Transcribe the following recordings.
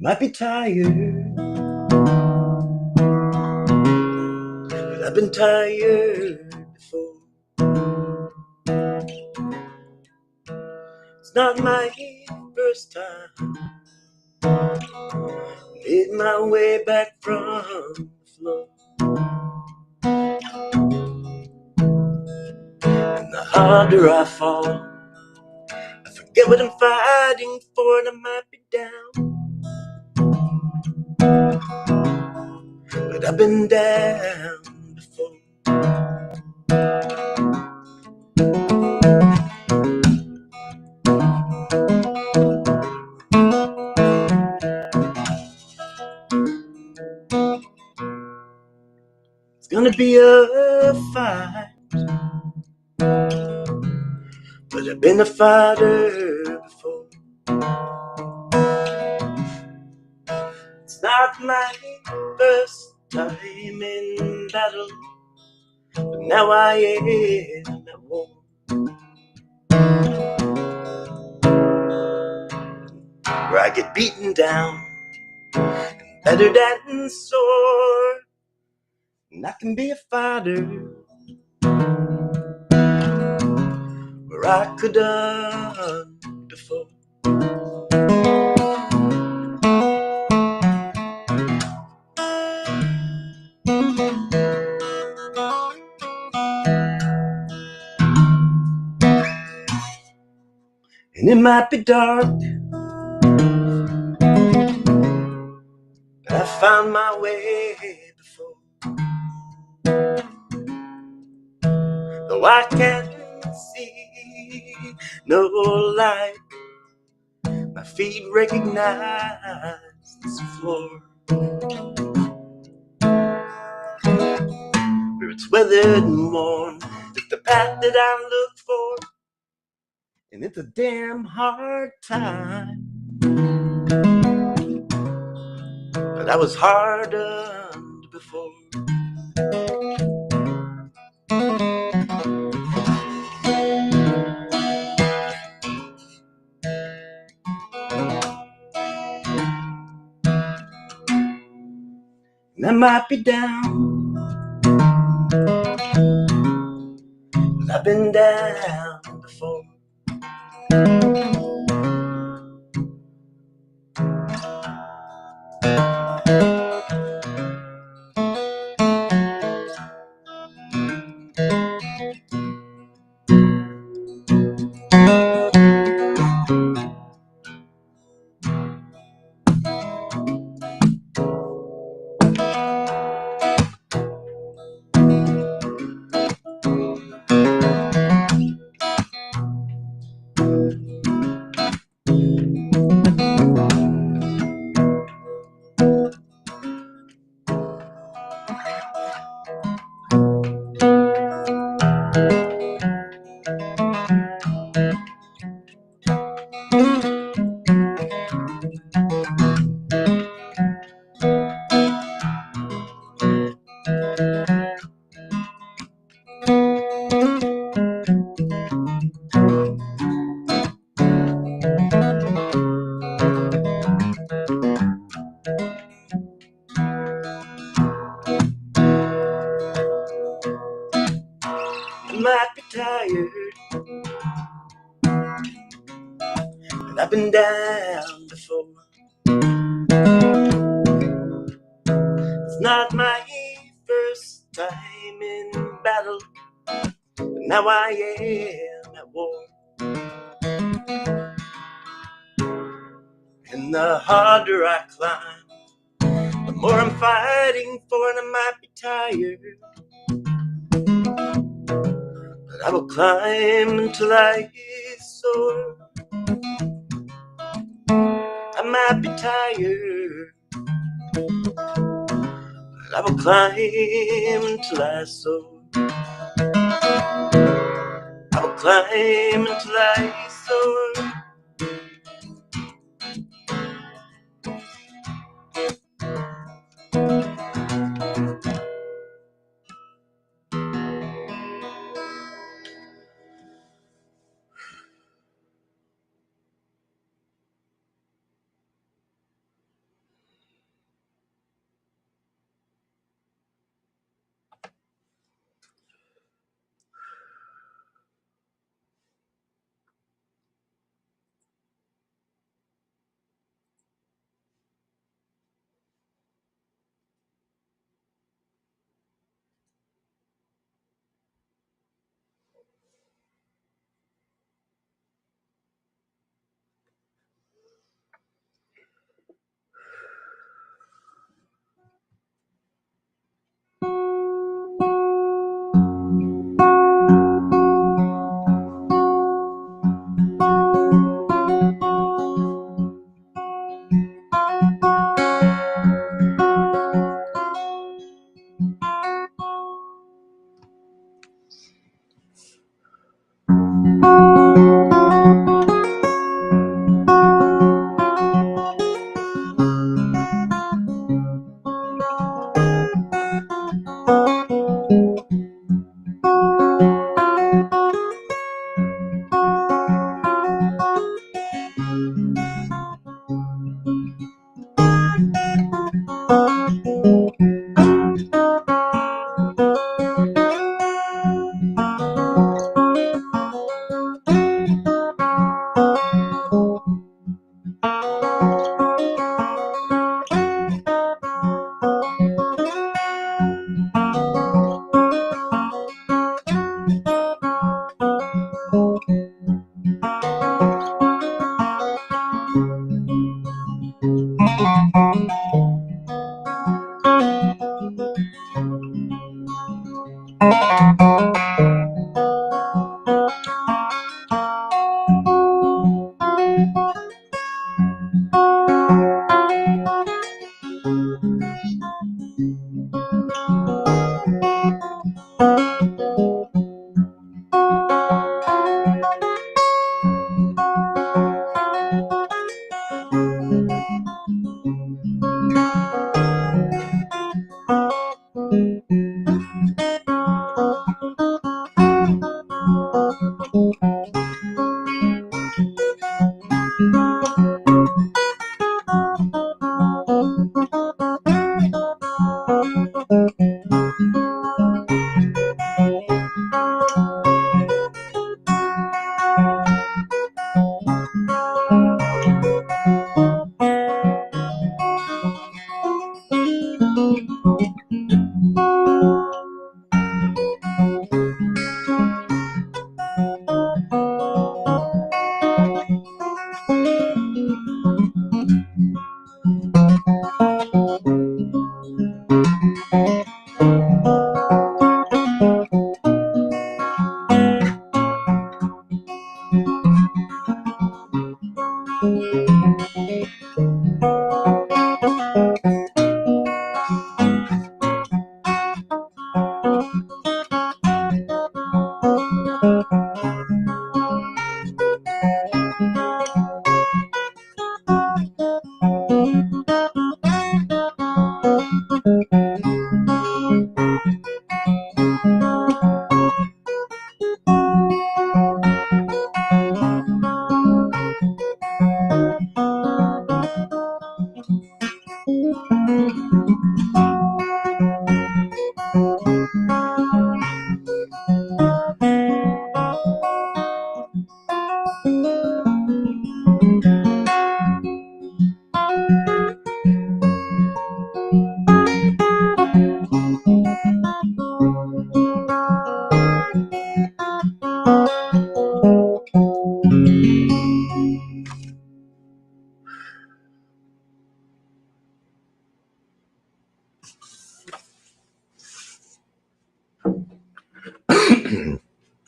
Might be tired, but I've been tired before. It's not my first time. Made my way back from the floor. And the harder I fall, I forget what I'm fighting for, and I might be down, but I've been down before. It's gonna be a fight, but I've been a fighter before. It's not my first time in battle, but now I am at war. Where I get beaten down, battered and sore, and I can be a fighter where I could done before. And it might be dark, but I found my way before. Though I can't see no light, my feet recognize this floor. Where it's weathered and worn, it's the path that I look for, and it's a damn hard time. But I was hardened before. And I might be down, but I've been down before. I might be tired, but I've been down before. It's not my first time in battle, but now I am at war. And the harder I climb, the more I'm fighting for, and I might be tired, but I will climb until I soar. I might be tired, I will climb until I soar. I will climb until I soar.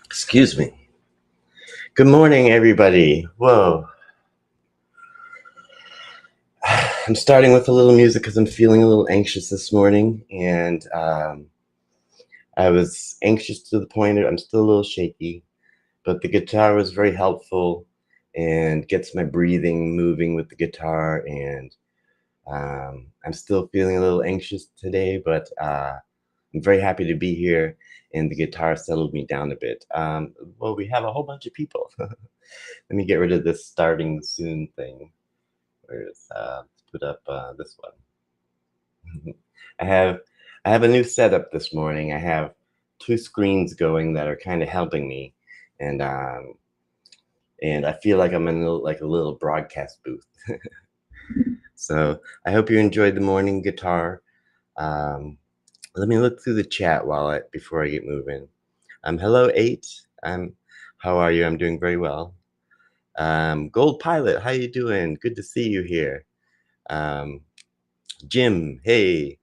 Excuse me. Good morning, everybody. Whoa. I'm starting with a little music because I'm feeling a little anxious this morning, and I was anxious to the point that I'm still a little shaky, but the guitar was very helpful and gets my breathing moving with the guitar, and I'm still feeling a little anxious today, but I'm very happy to be here, and the guitar settled me down a bit. Well, we have a whole bunch of people. Let me get rid of this starting soon thing. Let's put up this one. I have I have a new setup this morning. I have two screens going that are kind of helping me, and I feel like I'm in like a little broadcast booth. So I hope you enjoyed the morning guitar. Um, Let me look through the chat before I get moving. Hello, 8. How are you? I'm doing very well. Gold Pilot, how you doing? Good to see you here. Um, Jim, hey,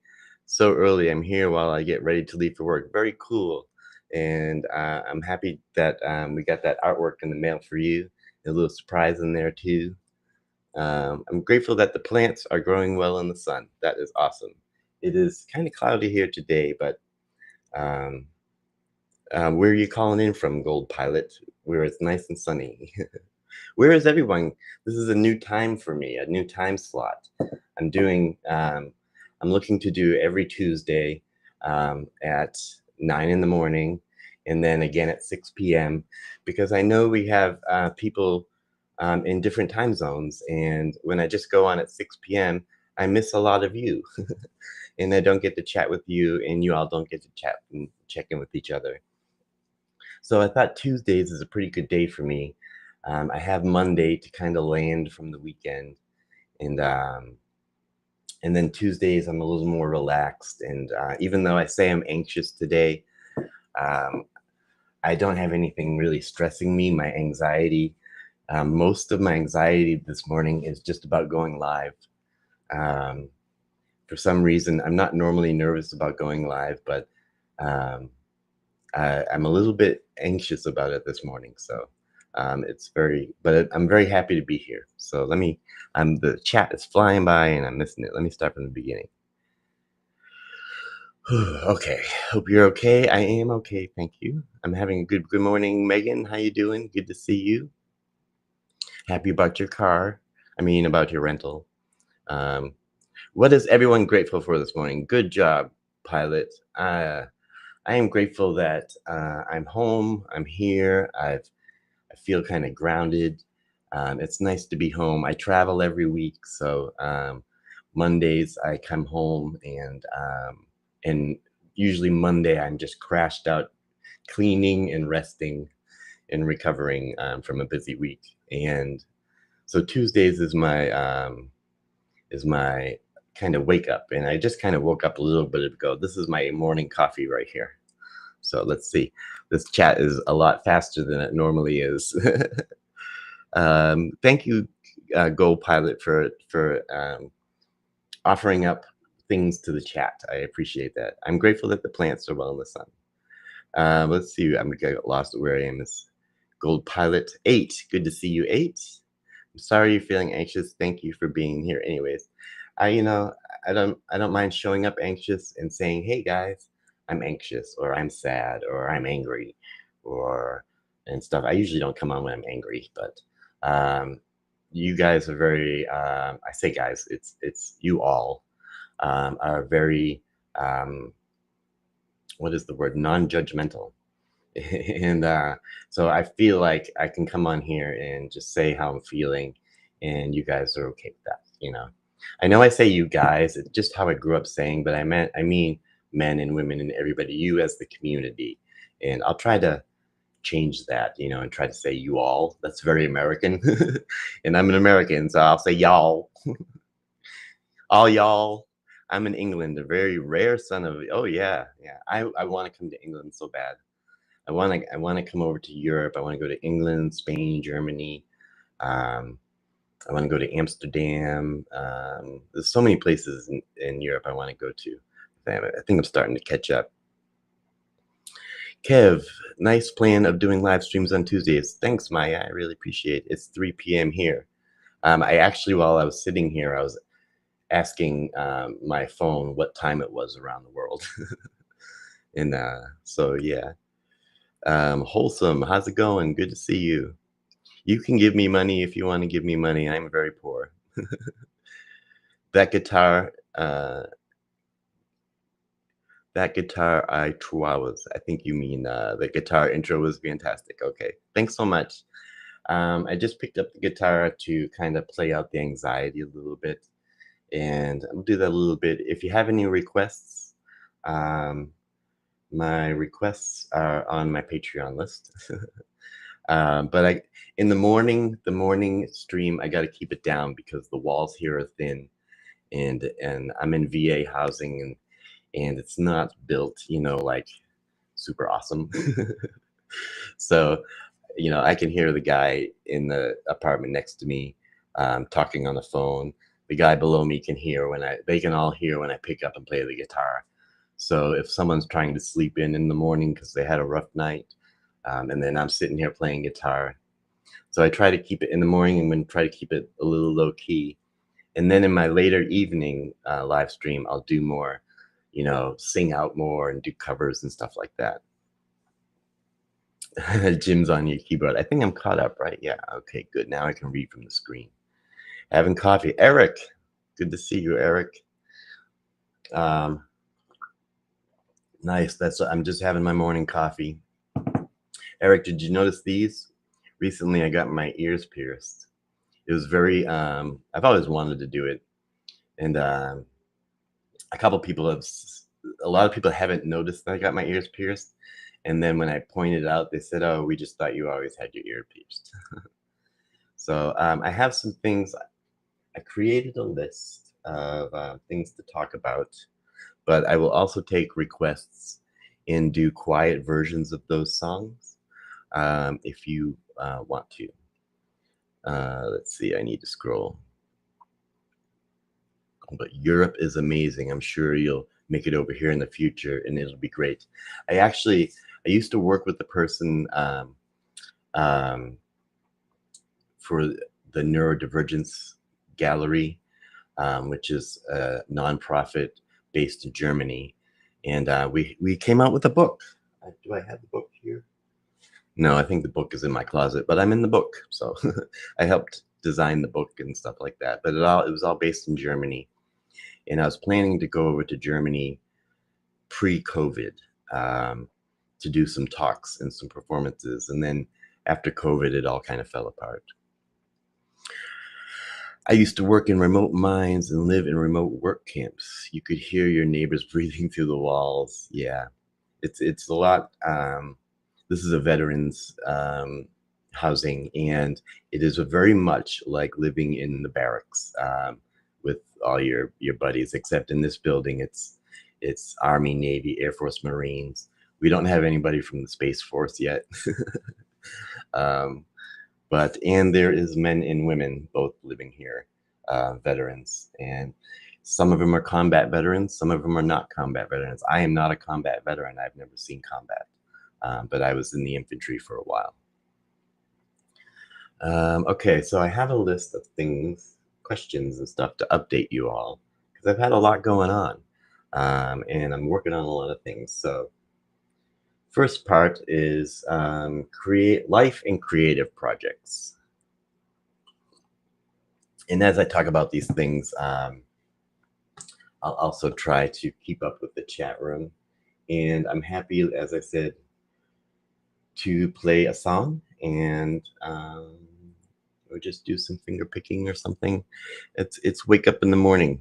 so early. I'm here while I get ready to leave for work. Very cool. And I'm happy that we got that artwork in the mail for you. A little surprise in there too. I'm grateful that the plants are growing well in the sun. That is awesome. It is kind of cloudy here today, but um, where are you calling in from, Gold Pilot? Where it's nice and sunny. Where is everyone? This is a new time for me, a new time slot. I'm doing, I'm looking to do every Tuesday at 9 in the morning and then again at 6 p.m. because I know we have people in different time zones. And when I just go on at 6 p.m., I miss a lot of you. And I don't get to chat with you, and you all don't get to chat and check in with each other. So I thought Tuesdays is a pretty good day for me. I have Monday to kind of land from the weekend, and then Tuesdays I'm a little more relaxed. And even though I say I'm anxious today, um, I don't have anything really stressing me. My anxiety, most of my anxiety this morning is just about going live. Um, for some reason, I'm not normally nervous about going live, but um, I'm a little bit anxious about it this morning. So but I'm very happy to be here. So the chat is flying by and I'm missing it. Let me start from the beginning. Okay, hope you're okay. I am okay, thank you. I'm having a good morning, Megan. How you doing? Good to see you. Happy about your car. About your rental. Um, what is everyone grateful for this morning? Good job, pilot. I am grateful that I'm home. I'm here. I feel kind of grounded. It's nice to be home. I travel every week, so Mondays I come home, and usually Monday I'm just crashed out, cleaning and resting and recovering from a busy week. And so Tuesdays is my kind of wake up, and I just kind of woke up a little bit ago. This is my morning coffee right here. So let's see. This chat is a lot faster than it normally is. Thank you, Gold Pilot, for offering up things to the chat. I appreciate that. I'm grateful that the plants are well in the sun. Let's see. I'm gonna get lost where I am. Is Gold Pilot 8. Good to see you, 8. I'm sorry you're feeling anxious. Thank you for being here. Anyways, I don't mind showing up anxious and saying, hey guys, I'm anxious, or I'm sad, or I'm angry, or and stuff. I usually don't come on when I'm angry, but you guys are very I say guys, it's you all are very what is the word, non-judgmental. And so I feel like I can come on here and just say how I'm feeling, and you guys are okay with that. I know I say you guys, it's just how I grew up saying, but I mean men and women and everybody, you as the community. And I'll try to change that, and try to say you all. That's very American. And I'm an American, so I'll say y'all. All y'all. I'm in England, a very rare son of, oh yeah, yeah. I want to come to England so bad. I want to come over to Europe. I want to go to England, Spain, Germany. Um, I want to go to Amsterdam. There's so many places in Europe I want to go to. I think I'm starting to catch up. Kev, nice plan of doing live streams on Tuesdays. Thanks, Maya. I really appreciate it. It's 3 p.m. here. I actually, while I was sitting here, asking my phone what time it was around the world. And so, yeah. Wholesome, how's it going? Good to see you. You can give me money if you want to give me money. I'm very poor. That guitar, that guitar I chihuahuas. I think you mean the guitar intro was fantastic. Okay, thanks so much. I just picked up the guitar to kind of play out the anxiety a little bit, and I'll do that a little bit. If you have any requests, um, my requests are on my Patreon list. But in the morning stream, I got to keep it down because the walls here are thin, and I'm in VA housing, and it's not built, like super awesome. So, I can hear the guy in the apartment next to me talking on the phone. The guy below me can hear they can all hear when I pick up and play the guitar. So if someone's trying to sleep in the morning because they had a rough night, and then I'm sitting here playing guitar. So I try to keep it in the morning and then try to keep it a little low key. And then in my later evening live stream, I'll do more, sing out more and do covers and stuff like that. Jim's on your keyboard. I think I'm caught up, right? Yeah. Okay, good. Now I can read from the screen. Having coffee. Eric, good to see you, Eric. Um, nice. I'm just having my morning coffee. Eric, did you notice these? Recently, I got my ears pierced. It was very, I've always wanted to do it. And a lot of people haven't noticed that I got my ears pierced. And then when I pointed out, they said, "Oh, we just thought you always had your ear pierced." So I have some things. I created a list of things to talk about, but I will also take requests and do quiet versions of those songs if you want to. Let's see, I need to scroll. But Europe is amazing. I'm sure you'll make it over here in the future and it'll be great. I used to work with the person um, for the Neurodivergence Gallery, which is a nonprofit based in Germany. And we came out with a book. Do I have the book here? No, I think the book is in my closet, but I'm in the book. So I helped design the book and stuff like that. But it was all based in Germany. And I was planning to go over to Germany pre-COVID to do some talks and some performances. And then after COVID, it all kind of fell apart. I used to work in remote mines and live in remote work camps. You could hear your neighbors breathing through the walls. Yeah, it's a lot. This is a veterans housing, and it is very much like living in the barracks with all your buddies. Except in this building, it's Army, Navy, Air Force, Marines. We don't have anybody from the Space Force yet. And there is men and women both living here, veterans, and some of them are combat veterans, some of them are not combat veterans. I am not a combat veteran. I've never seen combat, but I was in the infantry for a while. Okay, so I have a list of questions and stuff to update you all, because I've had a lot going on, and I'm working on a lot of things. So first part is create life and creative projects. And as I talk about these things, I'll also try to keep up with the chat room. And I'm happy, as I said, to play a song and or just do some finger picking or something. It's wake up in the morning.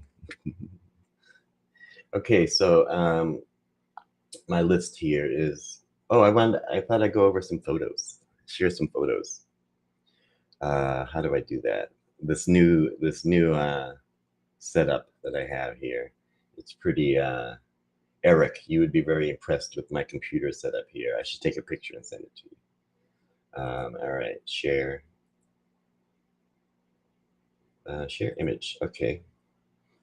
Okay, so my list here is, I thought I'd go over some photos, share some photos. How do I do that? This new setup that I have here, it's pretty Eric, you would be very impressed with my computer setup here. I should take a picture and send it to you. All right, share image. Okay,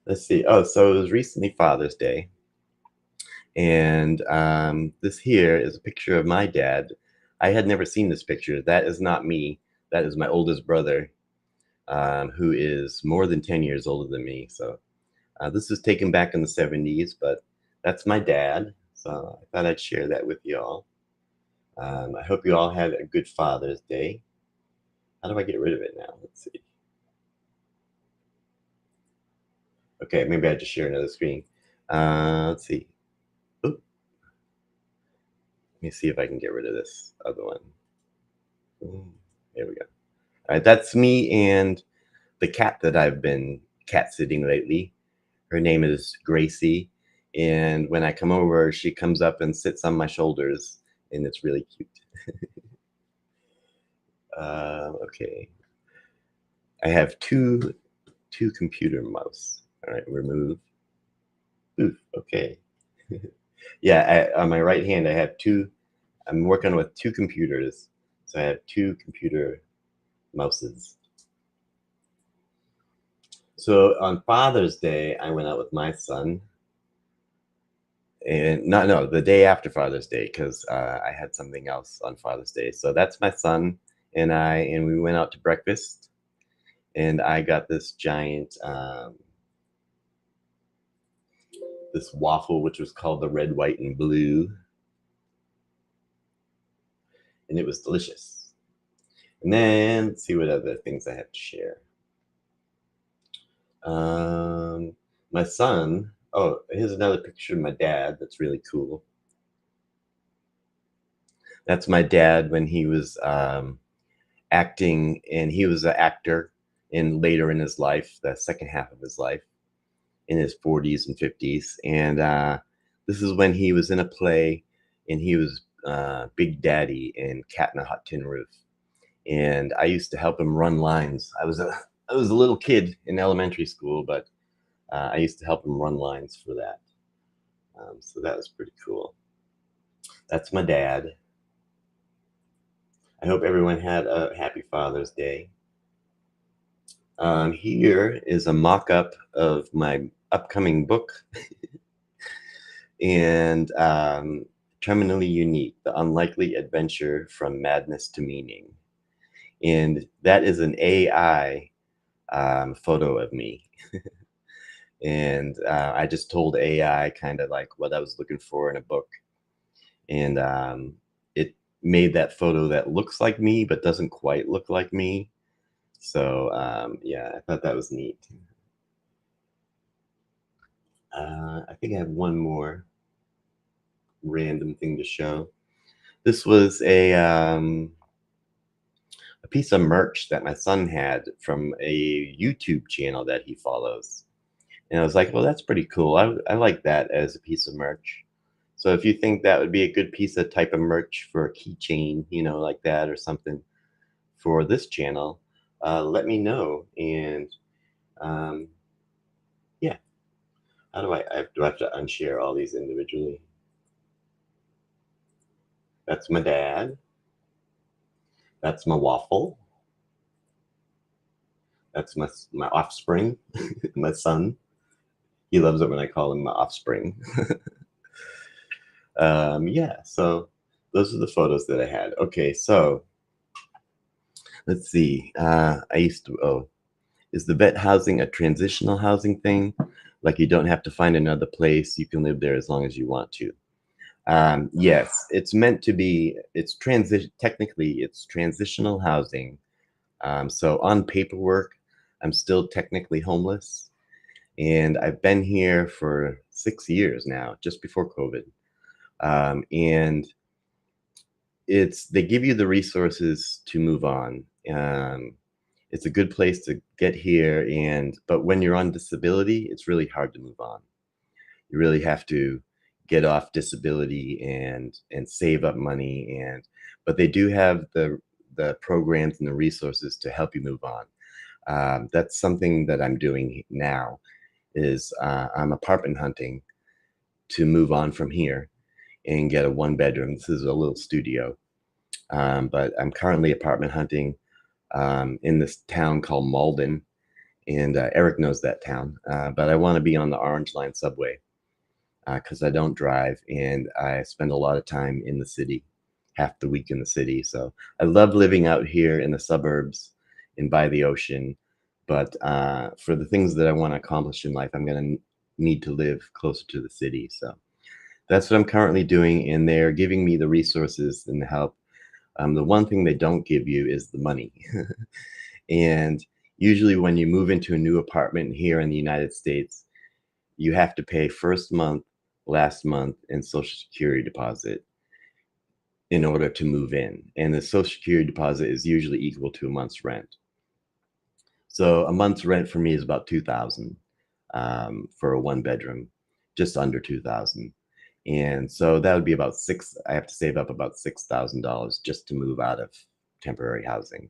let's see. Oh, so it was recently Father's Day, and this here is a picture of my dad. I had never seen this picture. That is not me. That is my oldest brother, who is more than 10 years older than me. So This was taken back in the 70s, but that's my dad. So I thought I'd share that with y'all. I hope you all had a good Father's Day. How do I get rid of it now? Let's see. Okay, maybe I just share another screen. Let's see. Oop, let me see if I can get rid of this other one. There we go. All right, that's me and the cat that I've been cat sitting lately. Her name is Gracie, and when I come over, she comes up and sits on my shoulders, and it's really cute. Okay, I have two computer mouse. All right, remove. Oof, okay. Yeah, on my right hand, I have two. I'm working with two computers, so I have two computer mouses. So on Father's Day, I went out with my son, and not no, the day after Father's Day, because I had something else on Father's Day. So that's my son and I, and we went out to breakfast, and I got this giant, this waffle, which was called the red, white, and blue, and it was delicious. And then let's see what other things I have to share. My son. Oh, here's another picture of my dad. That's really cool. That's my dad when he was acting, and he was an actor in later in his life, the second half of his life, in his 40s and 50s. And this is when he was in a play, and he was Big Daddy in Cat in a Hot Tin Roof. And I used to help him run lines. I was a little kid in elementary school, but I used to help him run lines for that. So that was pretty cool. That's my dad. I hope everyone had a happy Father's Day. Here is a mock-up of my upcoming book, and Terminally Unique: The Unlikely Adventure from Madness to Meaning. And that is an AI photo of me. And I just told AI kind of like what I was looking for in a book, and it made that photo that looks like me but doesn't quite look like me. So yeah, I thought that was neat. I think I have one more random thing to show. This was a piece of merch that my son had from a YouTube channel that he follows. And I was like, well, that's pretty cool. I like that as a piece of merch. So if you think that would be a good piece of type of merch for a keychain, like that or something for this channel, let me know. And um, yeah, how do I have to unshare all these individually? That's my dad. That's my waffle. That's my offspring, my son. He loves it when I call him my offspring. Yeah, so those are the photos that I had. Okay, so let's see. Is the vet housing a transitional housing thing? Like you don't have to find another place, you can live there as long as you want to. Yes, it's meant to be. Technically, it's transitional housing. So on paperwork, I'm still technically homeless, and I've been here for 6 years now, just before COVID. And they give you the resources to move on. It's a good place to get here, but when you're on disability, it's really hard to move on. You really have to get off disability and save up money, but they do have the programs and the resources to help you move on. That's something that I'm doing now. I'm apartment hunting to move on from here and get a one bedroom. This is a little studio, but I'm currently apartment hunting in this town called Malden, and Eric knows that town. But I want to be on the Orange Line subway because I don't drive, and I spend a lot of time in the city, half the week in the city. So I love living out here in the suburbs and by the ocean, But for the things that I want to accomplish in life, I'm going to need to live closer to the city. So that's what I'm currently doing, and they're giving me the resources and the help. The one thing they don't give you is the money. And usually, when you move into a new apartment here in the United States, you have to pay first month, last month, and Social Security deposit in order to move in. And the Social Security deposit is usually equal to a month's rent. So a month's rent for me is about 2,000 for a one bedroom, just under 2,000. And so that would be about I have to save up about $6,000 just to move out of temporary housing,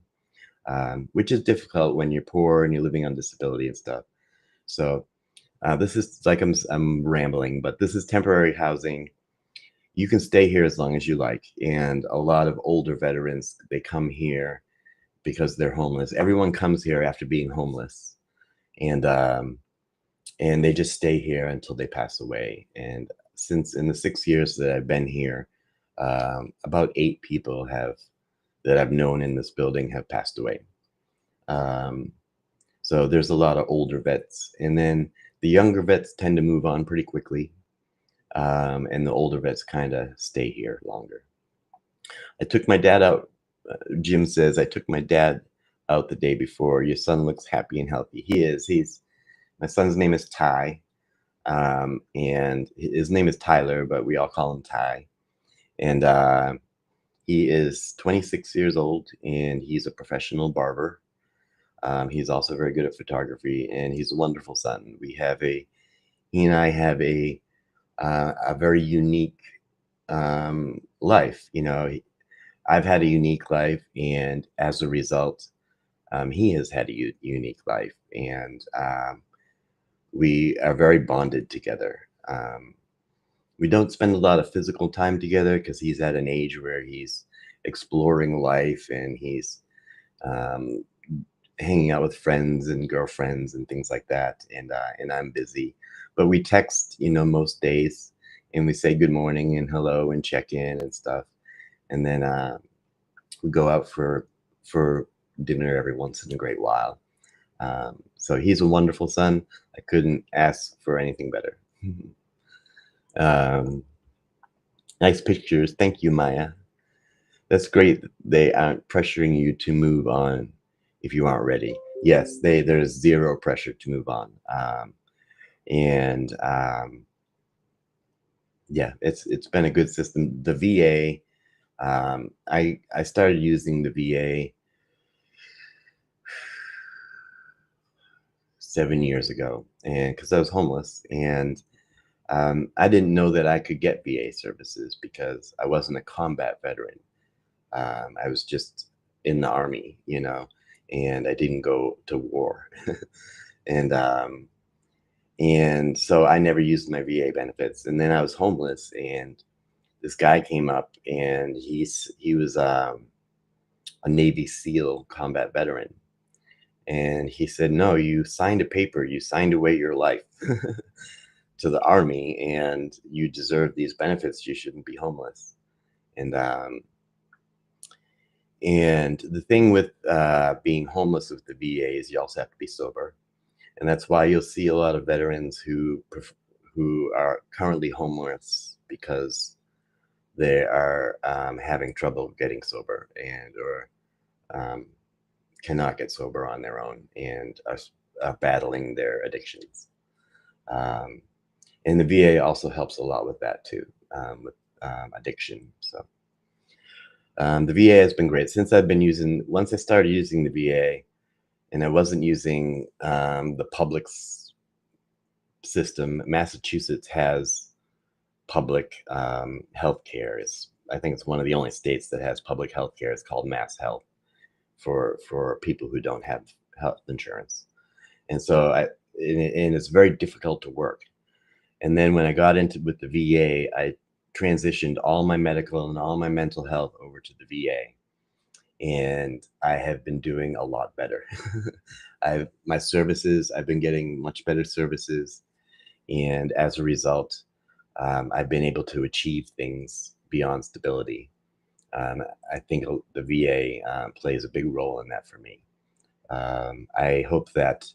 which is difficult when you're poor and you're living on disability and stuff. So this is like I'm rambling, but this is temporary housing. You can stay here as long as you like. And a lot of older veterans, they come here because they're homeless. Everyone comes here after being homeless, and they just stay here until they pass away. And since in the 6 years that I've been here, about 8 people that I've known in this building have passed away. Um, so there's a lot of older vets, and then the younger vets tend to move on pretty quickly, and the older vets kind of stay here longer. I took my dad out. Jim says I took my dad out the day before. Your son looks happy and healthy. He is. He's My son's name is Ty, and his name is Tyler, but we all call him Ty. And he is 26 years old, and he's a professional barber. He's also very good at photography, and he's a wonderful son. He and I have a very unique life. I've had a unique life, and as a result, he has had a unique life, and we are very bonded together. We don't spend a lot of physical time together because he's at an age where he's exploring life, and he's um, hanging out with friends and girlfriends and things like that. And I'm busy, but we text, most days, and we say good morning and hello and check in and stuff. And then we go out for dinner every once in a great while. So he's a wonderful son. I couldn't ask for anything better. um, Nice pictures. Thank you, Maya. That's great. They aren't pressuring you to move on if you aren't ready. Yes, there's zero pressure to move on. And yeah, it's been a good system. The VA, I started using the VA 7 years ago, and because I was homeless, and I didn't know that I could get VA services because I wasn't a combat veteran. I was just in the army, and I didn't go to war, and so I never used my VA benefits. And then I was homeless, and this guy came up, and he was a Navy SEAL combat veteran, and he said, "No, you signed a paper, you signed away your life." To the army, and you deserve these benefits. You shouldn't be homeless. And the thing with being homeless with the VA is you also have to be sober, and that's why you'll see a lot of veterans who are currently homeless because they are having trouble getting sober, or um, cannot get sober on their own, and are battling their addictions. Um, and the VA also helps a lot with that too, with addiction. So the VA has been great since once I started using the VA, and I wasn't using the public system. Massachusetts has public health care. I think it's one of the only states that has public health care. It's called Mass Health for people who don't have health insurance. And so and it's very difficult to work. And then when I got into with the VA, I transitioned all my medical and all my mental health over to the VA. And I have been doing a lot better. I've been getting much better services. And as a result, I've been able to achieve things beyond stability. I think the VA plays a big role in that for me. I hope that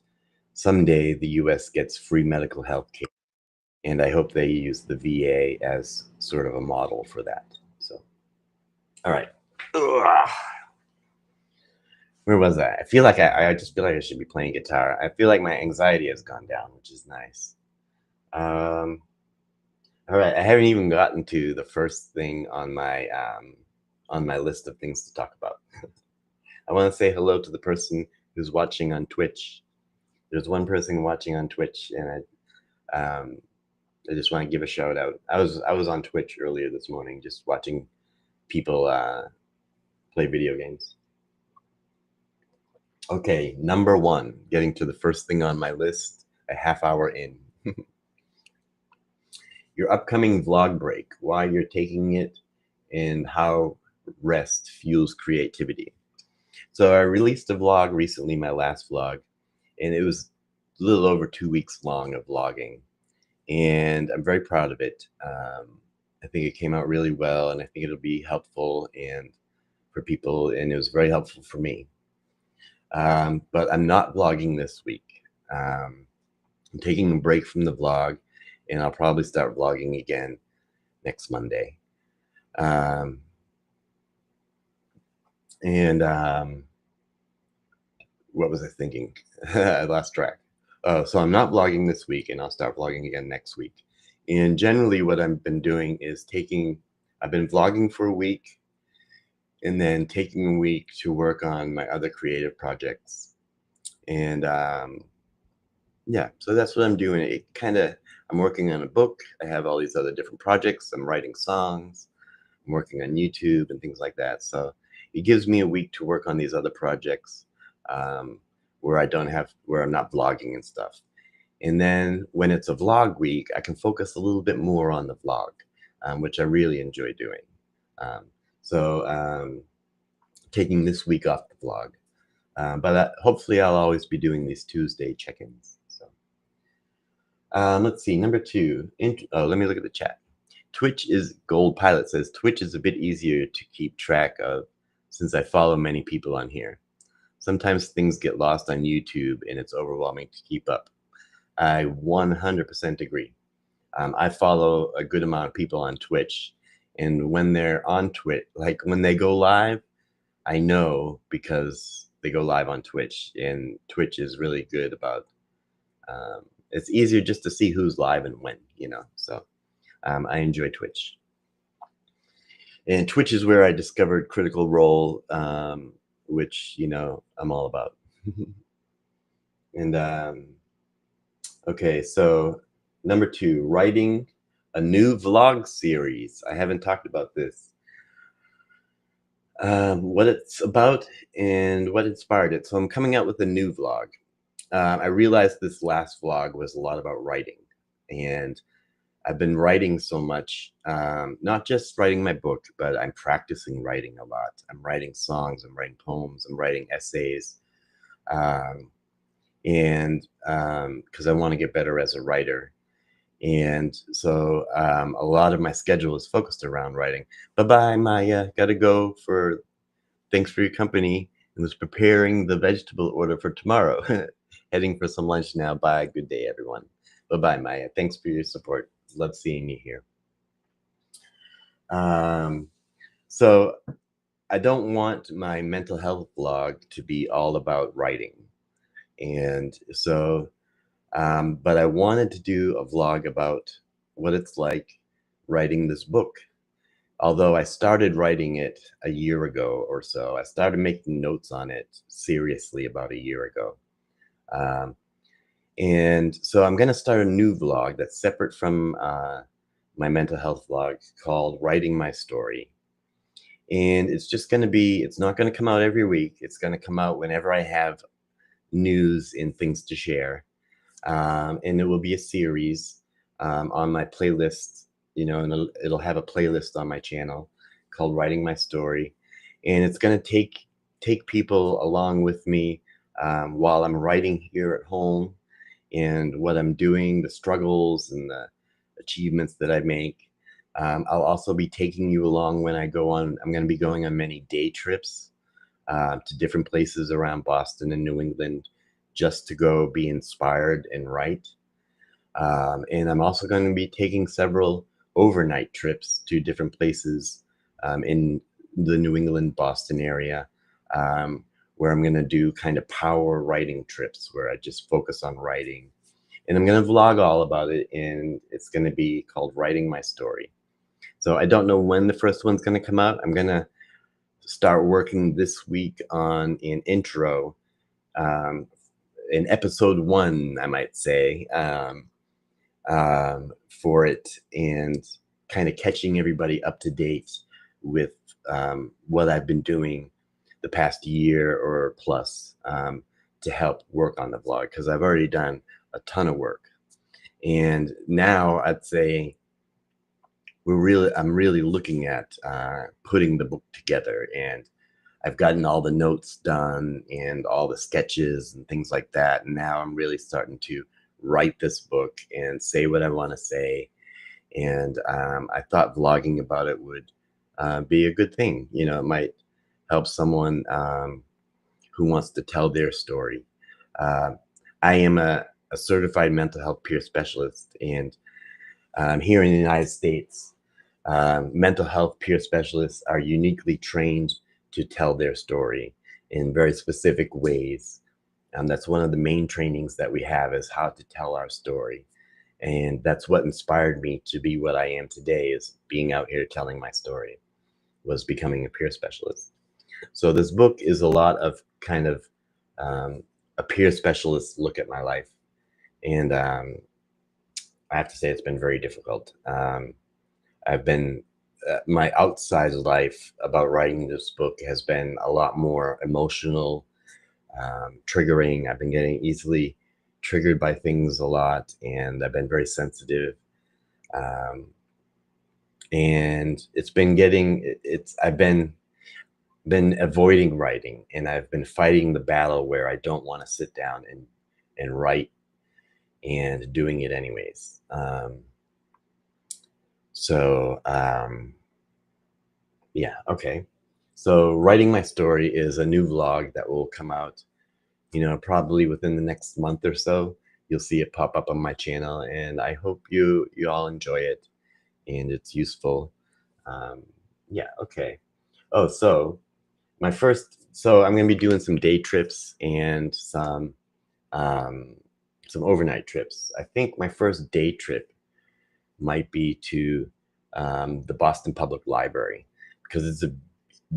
someday the US gets free medical health care, and I hope they use the VA as sort of a model for that. So, all right. Ugh. Where was I? I feel like I just feel like I should be playing guitar. I feel like my anxiety has gone down, which is nice. Um, all right, I haven't even gotten to the first thing on my list of things to talk about. I want to say hello to the person who's watching on Twitch. There's one person watching on Twitch, and I just want to give a shout out. I was on Twitch earlier this morning, just watching people play video games. Okay, number one, getting to the first thing on my list, a half hour in. Your upcoming vlog break, why you're taking it, and how rest fuels creativity. So I released a vlog recently, my last vlog, and it was a little over 2 weeks long of vlogging, and I'm very proud of it. I think it came out really well, and I think it'll be helpful and for people, and it was very helpful for me. But I'm not vlogging this week. I'm taking a break from the vlog, and I'll probably start vlogging again next Monday. Um, and What was I thinking? I lost track. Oh, so I'm not vlogging this week, and I'll start vlogging again next week. And generally, what I've been doing is I've been vlogging for a week, and then taking a week to work on my other creative projects. And Yeah, so that's what I'm doing. I'm working on a book. I have all these other different projects. I'm writing songs. I'm working on YouTube and things like that. So it gives me a week to work on these other projects, um, where I'm not vlogging and stuff. And then when it's a vlog week, I can focus a little bit more on the vlog, which I really enjoy doing. Um, so Taking this week off the vlog. But hopefully I'll always be doing these Tuesday check-ins. So let's see, number two. Let me look at the chat. Gold Pilot says Twitch is a bit easier to keep track of since I follow many people on here. Sometimes things get lost on YouTube and it's overwhelming to keep up. I 100% agree. I follow a good amount of people on Twitch, and when they're on Twitch, like when they go live, I know because they go live on Twitch, and Twitch is really good about. It's easier just to see who's live and when, So I enjoy Twitch, and Twitch is where I discovered Critical Role, which I'm all about. And Okay, so number two, writing a new vlog series. I haven't talked about this. What it's about and what inspired it. So I'm coming out with a new vlog. I realized this last vlog was a lot about writing, and I've been writing so much, not just writing my book, but I'm practicing writing a lot. I'm writing songs, I'm writing poems, I'm writing essays, and because I want to get better as a writer. And so a lot of my schedule is focused around writing. Bye-bye, Maya. Gotta go. Thanks for your company. And was preparing the vegetable order for tomorrow. Heading for some lunch now. Bye. Good day, everyone. Bye-bye, Maya. Thanks for your support. Love seeing you here. So I don't want my mental health blog to be all about writing. And so, but I wanted to do a vlog about what it's like writing this book. Although I started writing it a year ago or so, I started making notes on it seriously about a year ago. And so I'm going to start a new vlog that's separate from my mental health vlog called Writing My Story. And it's not going to come out every week. It's going to come out whenever I have news and things to share. And it will be a series on my playlist, and it'll have a playlist on my channel called Writing My Story. And it's going to take people along with me while I'm writing here at home, and what I'm doing, the struggles and the achievements that I make. I'll also be taking you along when I'm going to be going on many day trips to different places around Boston and New England just to go be inspired and write. And I'm also going to be taking several overnight trips to different places in the New England, Boston area, um, where I'm going to do kind of power writing trips where I just focus on writing. And I'm going to vlog all about it, and it's going to be called Writing My Story. So I don't know when the first one's going to come out. I'm going to start working this week on an intro, um, in episode 1, I might say. For it, and kind of catching everybody up to date with what I've been doing the past year or plus, to help work on the vlog, because I've already done a ton of work. And now I'd say I'm really looking at putting the book together, and I've gotten all the notes done and all the sketches and things like that. And now I'm really starting to write this book and say what I want to say. And I thought vlogging about it would be a good thing. You know, it might help someone who wants to tell their story. Uh, I am a certified mental health peer specialist, and here in the United States, mental health peer specialists are uniquely trained to tell their story in very specific ways. That's one of the main trainings that we have, is how to tell our story. And that's what inspired me to be what I am today, is being out here telling my story, was becoming a peer specialist. So this book is a lot of kind of a peer specialist look at my life. And I have to say it's been very difficult. I've been, my outside life about writing this book has been a lot more emotional, triggering. I've been getting easily triggered by things a lot, and I've been very sensitive. Um, and it's been getting, I've been avoiding writing, and I've been fighting the battle where I don't want to sit down and write, and doing it anyways. Yeah, okay. So writing my story is a new vlog that will come out, probably within the next month or so. You'll see it pop up on my channel, and I hope you all enjoy it and it's useful. Um, yeah, okay. Oh, so I'm gonna be doing some day trips and um, some overnight trips. I think my first day trip might be to the Boston Public Library, because it's a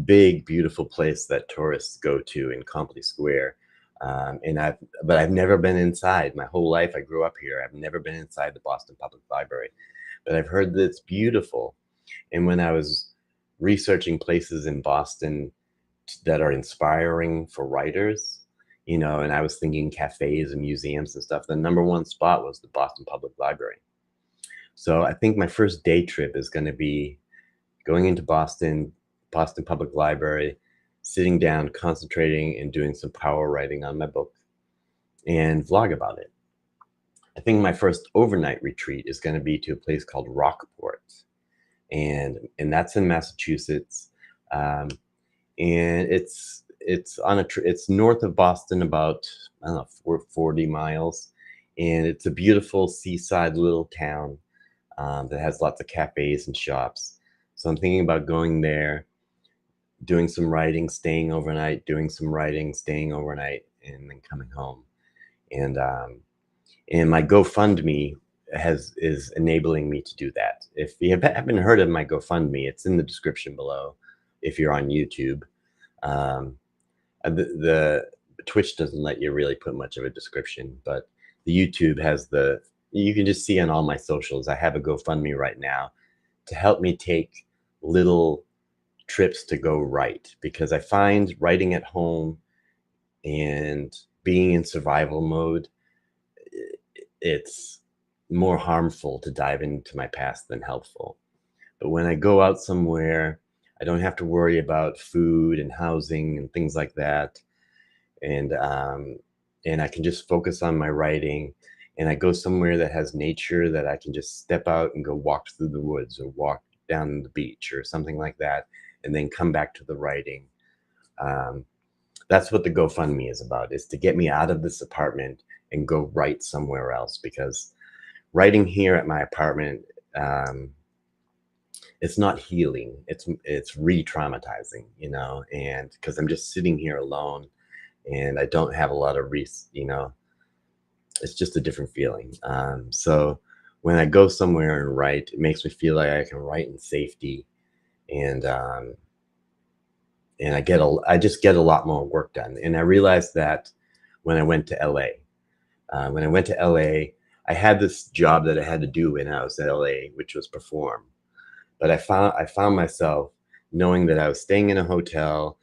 big, beautiful place that tourists go to in Copley Square. But I've never been inside. My whole life, I grew up here. I've never been inside the Boston Public Library, but I've heard that it's beautiful. And when I was researching places in Boston that are inspiring for writers, and I was thinking cafes and museums and stuff, the number one spot was the Boston Public Library. So I think my first day trip is going to be going into Boston Public Library, sitting down, concentrating, and doing some power writing on my book, and vlog about it. I think my first overnight retreat is going to be to a place called Rockport, and that's in Massachusetts, and it's north of Boston, about, I don't know, 40 miles, and it's a beautiful seaside little town that has lots of cafes and shops. So I'm thinking about going there, doing some writing, staying overnight, doing some writing, staying overnight, and then coming home. And my GoFundMe is enabling me to do that. If you haven't heard of my GoFundMe, it's in the description below. If you're on YouTube, um, the Twitch doesn't let you really put much of a description, but the YouTube has you can just see on all my socials. I have a GoFundMe right now to help me take little trips to go write, because I find writing at home and being in survival mode, it's more harmful to dive into my past than helpful. But when I go out somewhere, I don't have to worry about food and housing and things like that, and I can just focus on my writing. And I go somewhere that has nature, that I can just step out and go walk through the woods, or walk down the beach or something like that, and then come back to the writing. That's what the GoFundMe is about, is to get me out of this apartment and go write somewhere else, because writing here at my apartment, um, it's not healing. It's re-traumatizing, and because I'm just sitting here alone and I don't have a lot of it's just a different feeling. So when I go somewhere and write, it makes me feel like I can write in safety, and I just get a lot more work done. And I realized that when I went to LA. When I went to LA, I had this job that I had to do when I was in LA, which was perform. But I found myself knowing that I was staying in a hotel.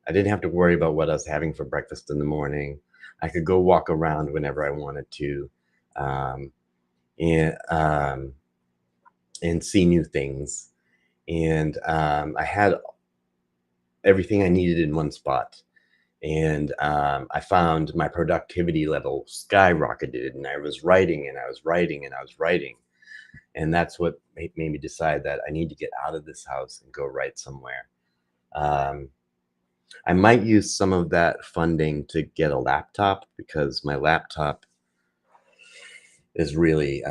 I didn't have to worry about what I was having for breakfast in the morning. I could go walk around whenever I wanted to, um, and see new things. And I had everything I needed in one spot. And I found my productivity level skyrocketed, and I was writing and I was writing and I was writing. And that's what made me decide that I need to get out of this house and go write somewhere. Um, I might use some of that funding to get a laptop, because my laptop is really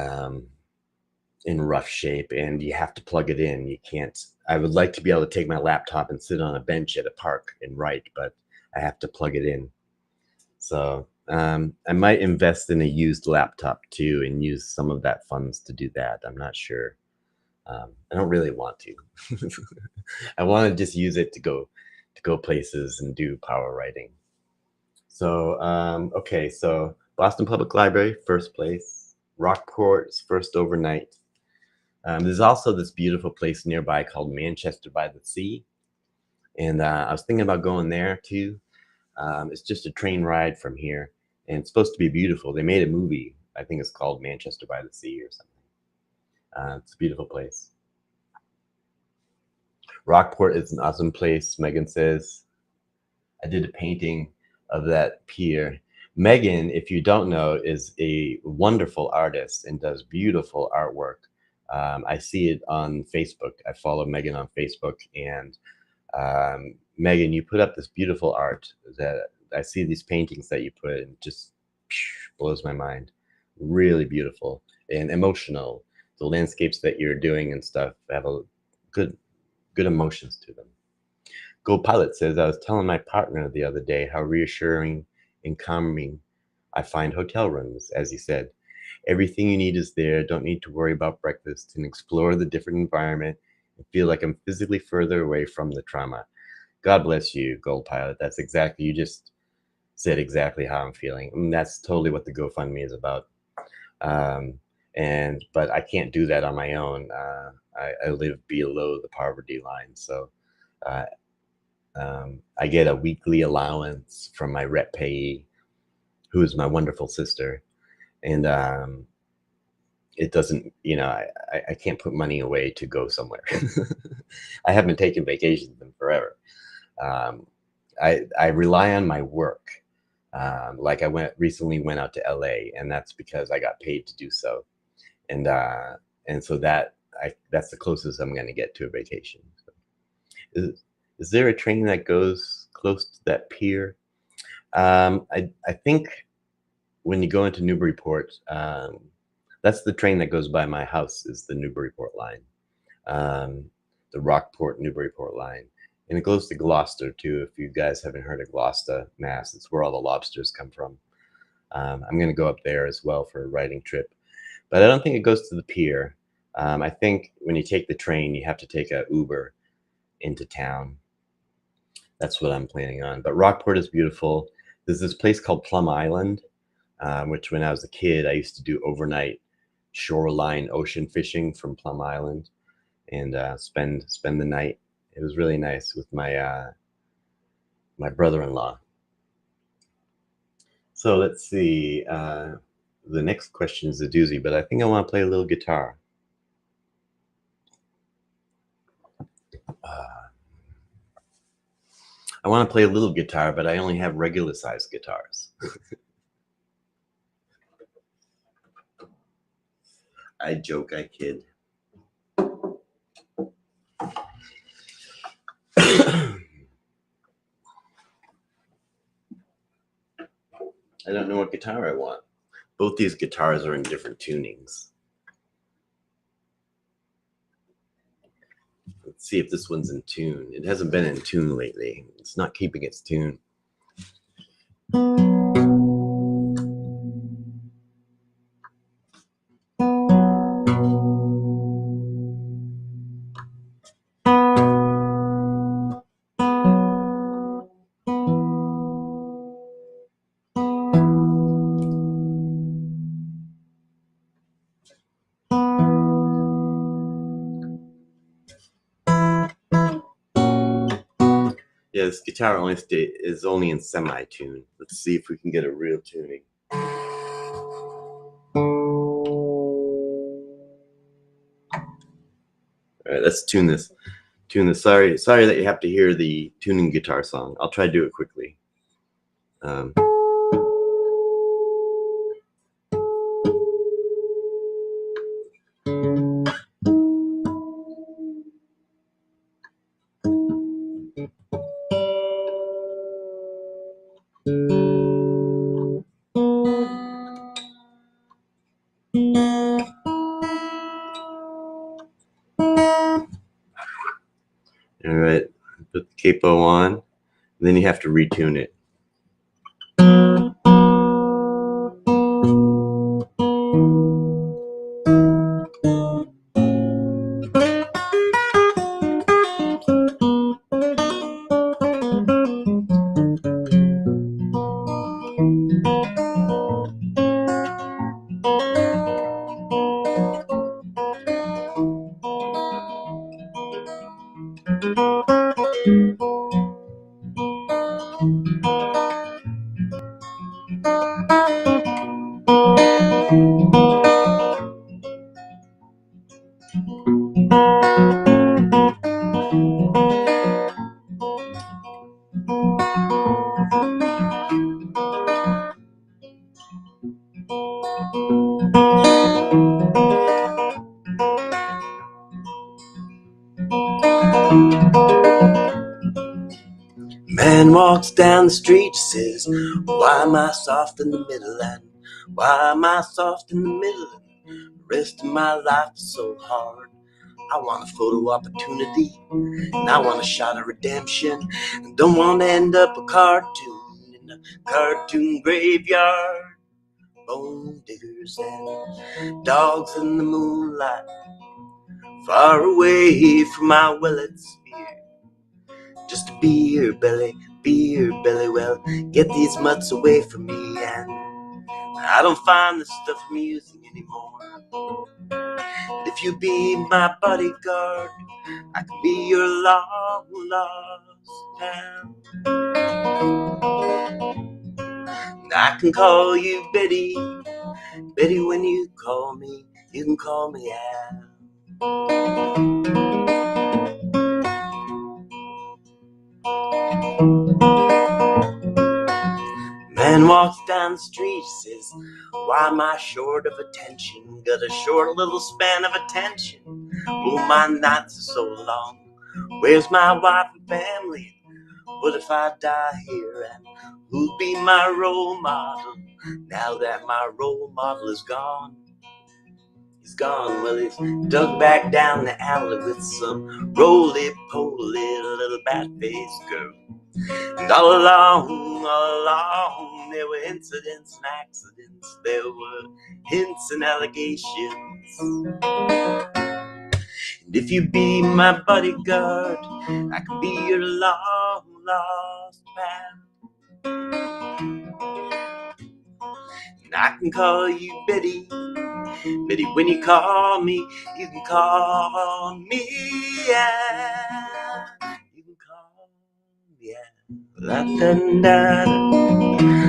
in rough shape and you have to plug it in. You can't. I would like to be able to take my laptop and sit on a bench at a park and write, but I have to plug it in. So I might invest in a used laptop too and use some of that funds to do that. I'm not sure. I don't really want to. I want to just use it to go places and do power writing. So okay, so Boston Public Library, first place. Rockport's first overnight. There's also this beautiful place nearby called Manchester by the Sea, and I was thinking about going there too. It's just a train ride from here, and it's supposed to be beautiful. They made a movie. I think it's called Manchester by the Sea or something. It's a beautiful place. Rockport is an awesome place, Megan says. I did a painting of that pier. Megan, if you don't know, is a wonderful artist and does beautiful artwork. I see it on Facebook. I follow Megan on Facebook, and Megan, you put up this beautiful art that I see these paintings that you put, and just blows my mind. Really beautiful and emotional. The landscapes that you're doing and stuff have a good emotions to them. Go Pilot says, I was telling my partner the other day how reassuring and calming I find hotel rooms. As he said, everything you need is there. Don't need to worry about breakfast, and explore the different environment and feel like I'm physically further away from the trauma. God bless you, Gold Pilot. That's exactly, you just said exactly how I'm feeling. And that's totally what the GoFundMe is about. Um, but I can't do that on my own. I live below the poverty line, so uh, I get a weekly allowance from my rep payee, who is my wonderful sister, and it doesn't, I can't put money away to go somewhere. I haven't taken vacations in forever. Um, I rely on my work. Like I recently went out to LA, and that's because I got paid to do so, and so that's the closest I'm going to get to a vacation. So, is there a train that goes close to that pier? I think when you go into Newburyport, that's the train that goes by my house, is the Newburyport line, um, the Rockport Newburyport line. And it goes to Gloucester too. If you guys haven't heard of Gloucester, Mass, it's where all the lobsters come from. I'm going to go up there as well for a riding trip, but I don't think it goes to the pier. I think when you take the train, you have to take a Uber into town. That's what I'm planning on. But Rockport is beautiful. There's this place called Plum Island, which when I was a kid, I used to do overnight shoreline ocean fishing from Plum Island, and spend the night. It was really nice with my brother-in-law. So let's see. The next question is a doozy, but I think I want to play a little guitar. I want to play a little guitar, but I only have regular sized guitars. I joke, I kid. I don't know what guitar I want. Both these guitars are in different tunings. Let's see if this one's in tune. It hasn't been in tune lately. It's not keeping its tune. Yeah, this guitar is only in semi-tune. Let's see if we can get a real tuning. All right, let's tune this. Sorry that you have to hear the tuning guitar song. I'll try to do it quickly. All right, put the capo on, and then you have to retune it. Man walks down the street, says, why am I soft in the middle? And why am I soft in the middle? And the rest of my life is so hard. I want a photo opportunity, and I want a shot of redemption. And don't want to end up a cartoon in a cartoon graveyard. Bone diggers and dogs in the moonlight, far away from my willet spear. Just a beer belly, well, get these mutts away from me. And I don't find this stuff amusing anymore. And if you be my bodyguard, I can be your long lost pal. And I can call you Betty, Betty when you call me, you can call me Al. Man walks down the street, says, why am I short of attention? Got a short little span of attention. Oh, my nights are so long. Where's my wife and family? What if I die here? And who'll be my role model now that my role model is gone? He's gone, well, he's dug back down the alley with some roly-poly little bat-faced girl. And all along, there were incidents and accidents. There were hints and allegations. And if you be my bodyguard, I can be your long lost pal. And I can call you Betty, Betty when you call me, you can call me, yeah. You can call me, yeah. La da da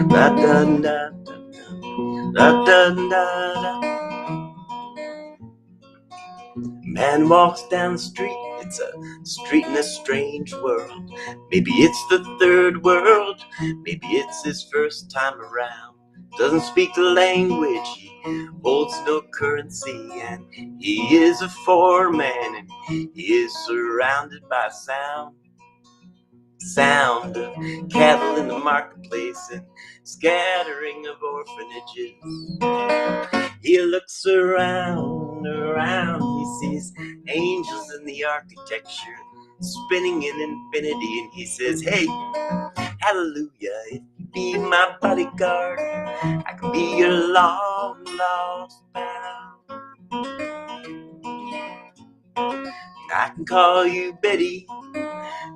da da da da da da. Man walks down the street, it's a street in a strange world. Maybe it's the third world, maybe it's his first time around. Doesn't speak the language, he holds no currency, and he is a foreign man, and he is surrounded by sound. sound of cattle in the marketplace and scattering of orphanages. He looks around, he sees angels in the architecture spinning in infinity, and he says, hey, hallelujah, if you be my bodyguard, I can be your long lost pal. I can call you Betty,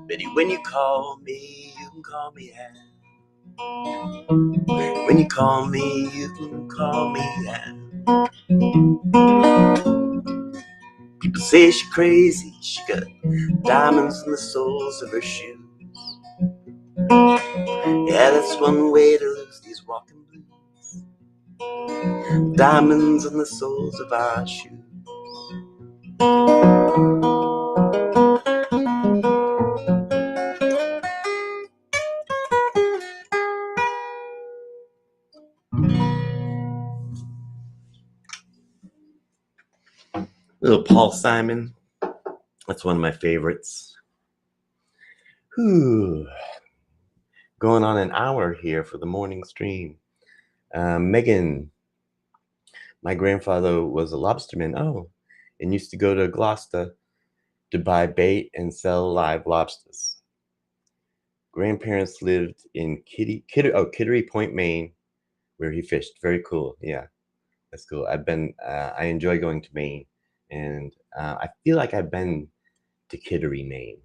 Betty, when you call me, you can call me Ann. When you call me, you can call me Ann. People say she's crazy, she got diamonds in the soles of her shoes. Yeah, that's one way to lose these walking blues. Diamonds in the soles of our shoes. Little Paul Simon. That's one of my favorites. Whew. Going on an hour here for the morning stream. Megan, my grandfather was a lobsterman. Oh, and used to go to Gloucester to buy bait and sell live lobsters. Grandparents lived in Kittery Point, Maine, where he fished. Very cool. Yeah, that's cool. I enjoy going to Maine, and I feel like I've been to Kittery, Maine.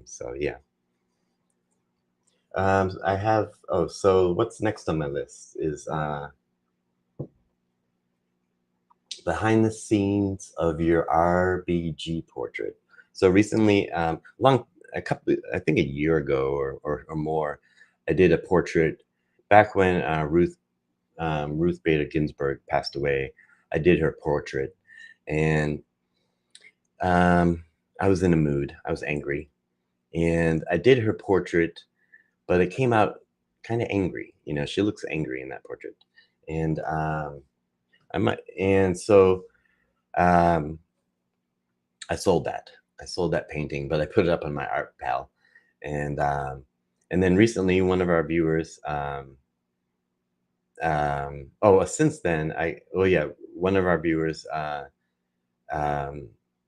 So yeah. I have, so what's next on my list is behind the scenes of your RBG portrait. So recently, I think a year ago or more, I did a portrait back when Ruth Bader Ginsburg passed away. I did her portrait, and I was in a mood. I was angry, and I did her portrait, but it came out kind of angry. You know, she looks angry in that portrait, and so I sold that. I sold that painting, but I put it up on my art pal, and then recently one of our viewers, since then one of our viewers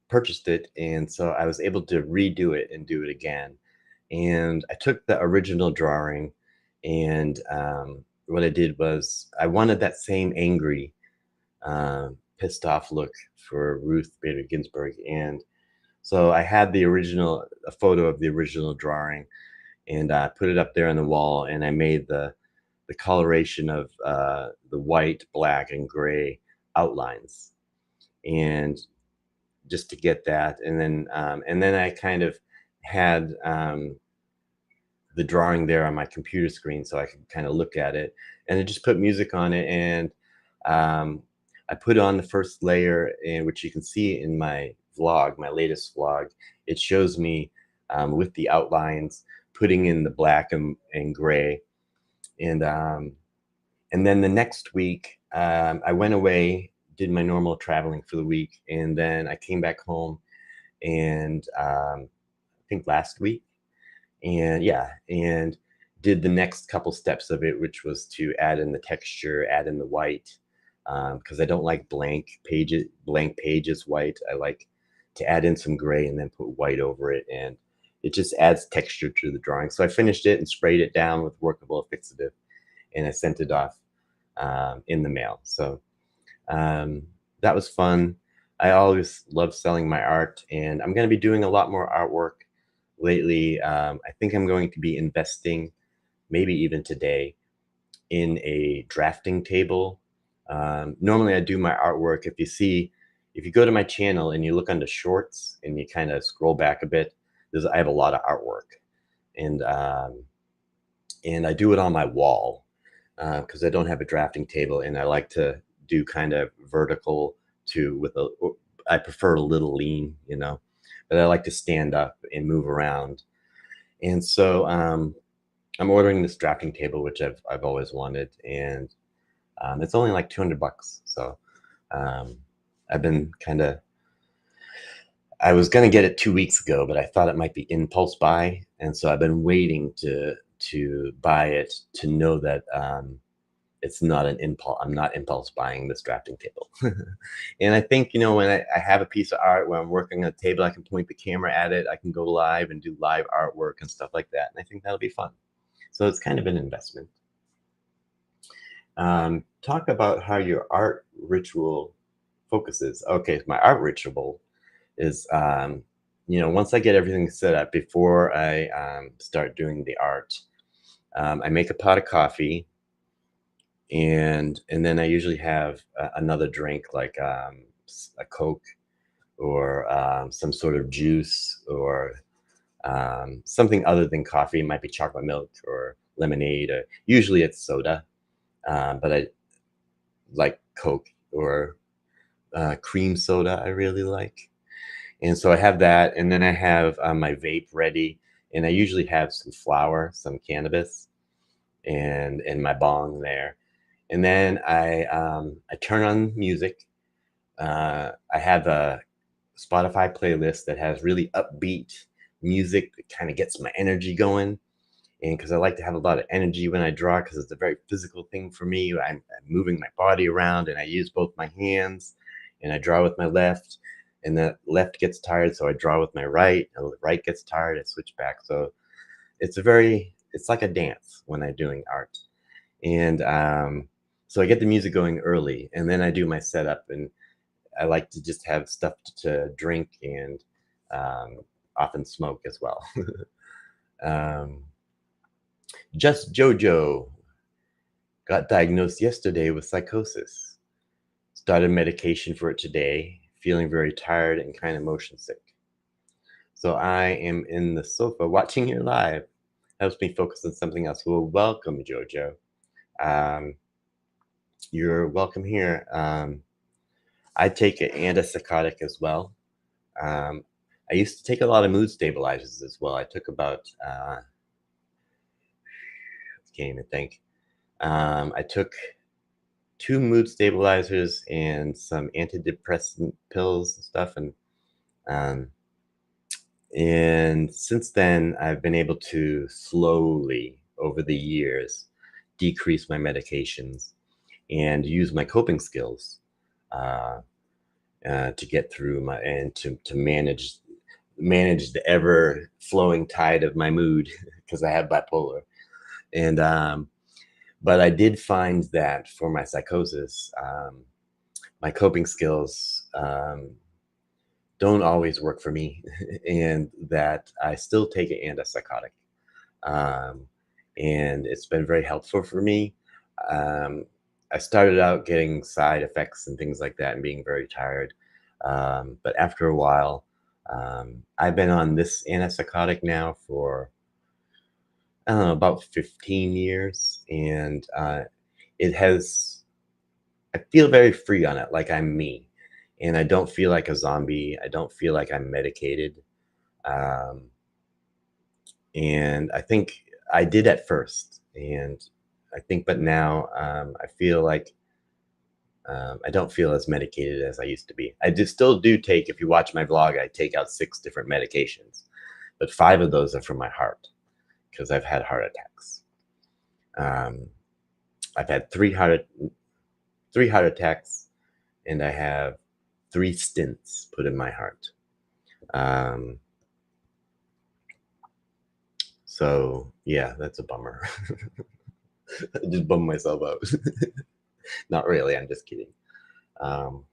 purchased it, and so I was able to redo it and do it again. And I took the original drawing, and what I did was I wanted that same angry, pissed off look for Ruth Bader Ginsburg, and so I had a photo of the original drawing, and I put it up there on the wall, and I made the coloration of the white, black, and gray outlines, and just to get that, and then I kind of had the drawing there on my computer screen so I could kind of look at it, and I just put music on it, and I put on the first layer, which you can see in my vlog, my latest vlog. It shows me with the outlines, putting in the black and gray, and then the next week I went away, did my normal traveling for the week, and then I came back home, and I think last week, and did the next couple steps of it, which was to add in the texture, add in the white, because I don't like blank pages white. I like to add in some gray and then put white over it, and it just adds texture to the drawing. So I finished it and sprayed it down with workable fixative, and I sent it off in the mail. So that was fun. I always love selling my art, and I'm going to be doing a lot more artwork lately. I think I'm going to be investing, maybe even today, in a drafting table. Normally I do my artwork. If you go to my channel and you look under shorts and you kind of scroll back a bit, I have a lot of artwork, and I do it on my wall because I don't have a drafting table, and I like to do kind of vertical I prefer a little lean, but I like to stand up and move around. And so I'm ordering this drafting table, which I've always wanted, and it's only like $200. So I've been kind of I was gonna get it 2 weeks ago, but I thought it might be impulse buy, and so I've been waiting to buy it to know that, it's not an impulse. I'm not impulse buying this drafting table. And I think, when I have a piece of art where I'm working on a table, I can point the camera at it, I can go live and do live artwork and stuff like that, and I think that'll be fun. So it's kind of an investment. Talk about how your art ritual focuses. Okay, my art ritual is, once I get everything set up before I start doing the art, I make a pot of coffee, and then I usually have another drink like a Coke or some sort of juice or something other than coffee. It might be chocolate milk or lemonade. Or usually it's soda, but I like Coke or cream soda. I really like, and so I have that, and then I have my vape ready, and I usually have some flower, some cannabis, and my bong there. And then I turn on music. I have a Spotify playlist that has really upbeat music that kind of gets my energy going. And because I like to have a lot of energy when I draw, because it's a very physical thing for me. I'm moving my body around, and I use both my hands, and I draw with my left, and the left gets tired, so I draw with my right. And the right gets tired, I switch back. So it's like a dance when I'm doing art. And so I get the music going early, and then I do my setup, and I like to just have stuff to drink and um, often smoke as well. um, just Jojo got diagnosed yesterday with psychosis. Started medication for it today. Feeling very tired and kind of motion sick. So I am in the sofa watching you live. Helps me focus on something else. Well, welcome, Jojo. Um, you're welcome here. I take an antipsychotic as well. Um, I used to take a lot of mood stabilizers as well. I took about, can't even think. I took 2 mood stabilizers and some antidepressant pills and stuff, um, and since then I've been able to slowly over the years decrease my medications and use my coping skills. Uh, to get through my and to manage the ever flowing tide of my mood because I have bipolar. And but I did find that for my psychosis, my coping skills don't always work for me, and that I still take an antipsychotic, um, and it's been very helpful for me. Um, I started out getting side effects and things like that, and being very tired. But after a while, I've been on this antipsychotic now for I don't know about 15 years, and it has. I feel very free on it, like I'm me, and I don't feel like a zombie. I don't feel like I'm medicated. Um, And I think I did at first, and I think, but now I feel like I don't feel as medicated as I used to be. I still do take. If you watch my vlog, I take out 6 different medications, but 5 of those are for my heart because I've had heart attacks. Um, I've had three heart attacks, and I have 3 stents put in my heart. Um, so yeah, that's a bummer. I just bummed myself out. Not really. I'm just kidding. Um,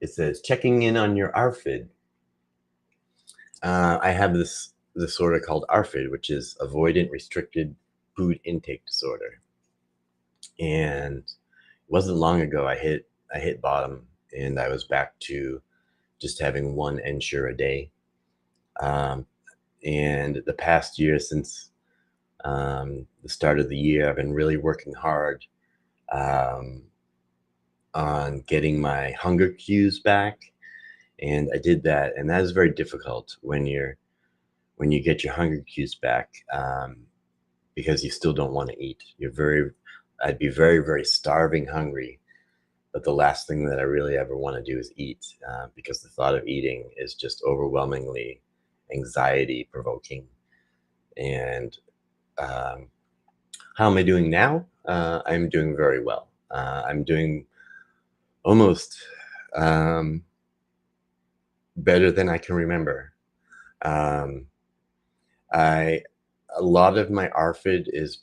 it says checking in on your ARFID. I have this disorder called ARFID, which is avoidant restricted food intake disorder. And it wasn't long ago I hit bottom, and I was back to just having one ensure a day. Um, and the past year, since the start of the year, I've been really working hard um, on getting my hunger cues back, and I did that, and that is very difficult when you get your hunger cues back, because you still don't want to eat. I'd be very, very starving hungry, but the last thing that I really ever want to do is eat, because the thought of eating is just overwhelmingly anxiety provoking. And um, how am I doing now? I'm doing very well. I'm doing almost um, better than I can remember. Um, I A lot of my ARFID is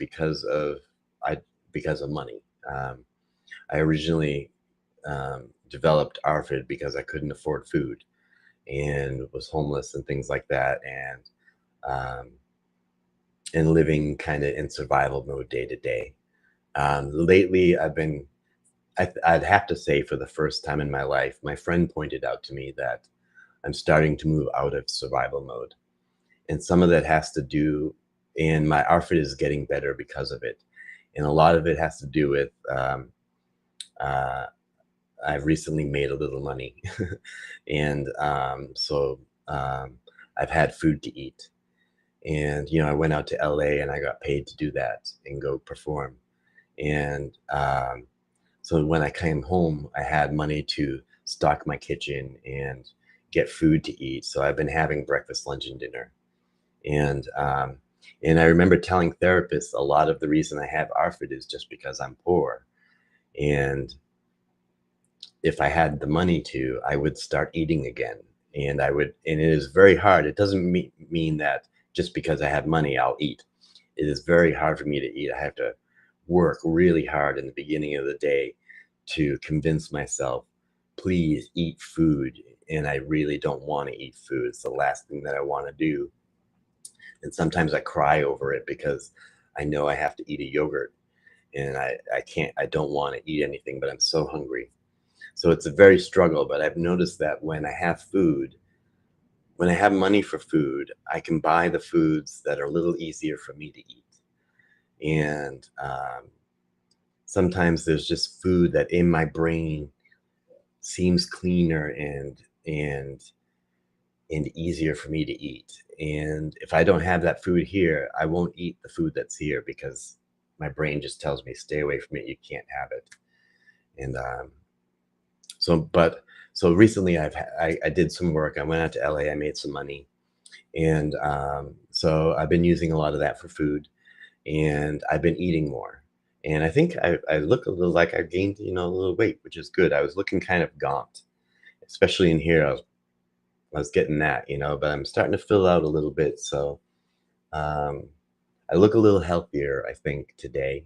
I because of money. I originally developed ARFID because I couldn't afford food and was homeless and things like that, um, and living kind of in survival mode day to day. Lately, I'd have to say, for the first time in my life, my friend pointed out to me that I'm starting to move out of survival mode. And some of that has to do, and my outfit is getting better because of it. And a lot of it has to do with, uh, I've recently made a little money. And um, I've had food to eat. And, I went out to LA and I got paid to do that and go perform. And so when I came home, I had money to stock my kitchen and get food to eat. So I've been having breakfast, lunch, and dinner. And and I remember telling therapists a lot of the reason I have ARFID is just because I'm poor. And if I had the money to, I would start eating again. And it is very hard. It doesn't mean that just because I have money, I'll eat. It is very hard for me to eat. I have to work really hard in the beginning of the day to convince myself, please eat food. And I really don't want to eat food. It's the last thing that I want to do. And sometimes I cry over it because I know I have to eat a yogurt, and I can't, I don't want to eat anything, but I'm so hungry. So it's a very struggle. But I've noticed that when I have money for food, I can buy the foods that are a little easier for me to eat. And sometimes there's just food that in my brain seems cleaner and easier for me to eat. And if I don't have that food here, I won't eat the food that's here because my brain just tells me, stay away from it. You can't have it. And so, but so recently I did some work. I went out to LA. I made some money, and so I've been using a lot of that for food, and I've been eating more. And I think I look a little like I gained, a little weight, which is good. I was looking kind of gaunt, especially in here. I was getting that, but I'm starting to fill out a little bit. So um, I look a little healthier, I think, today,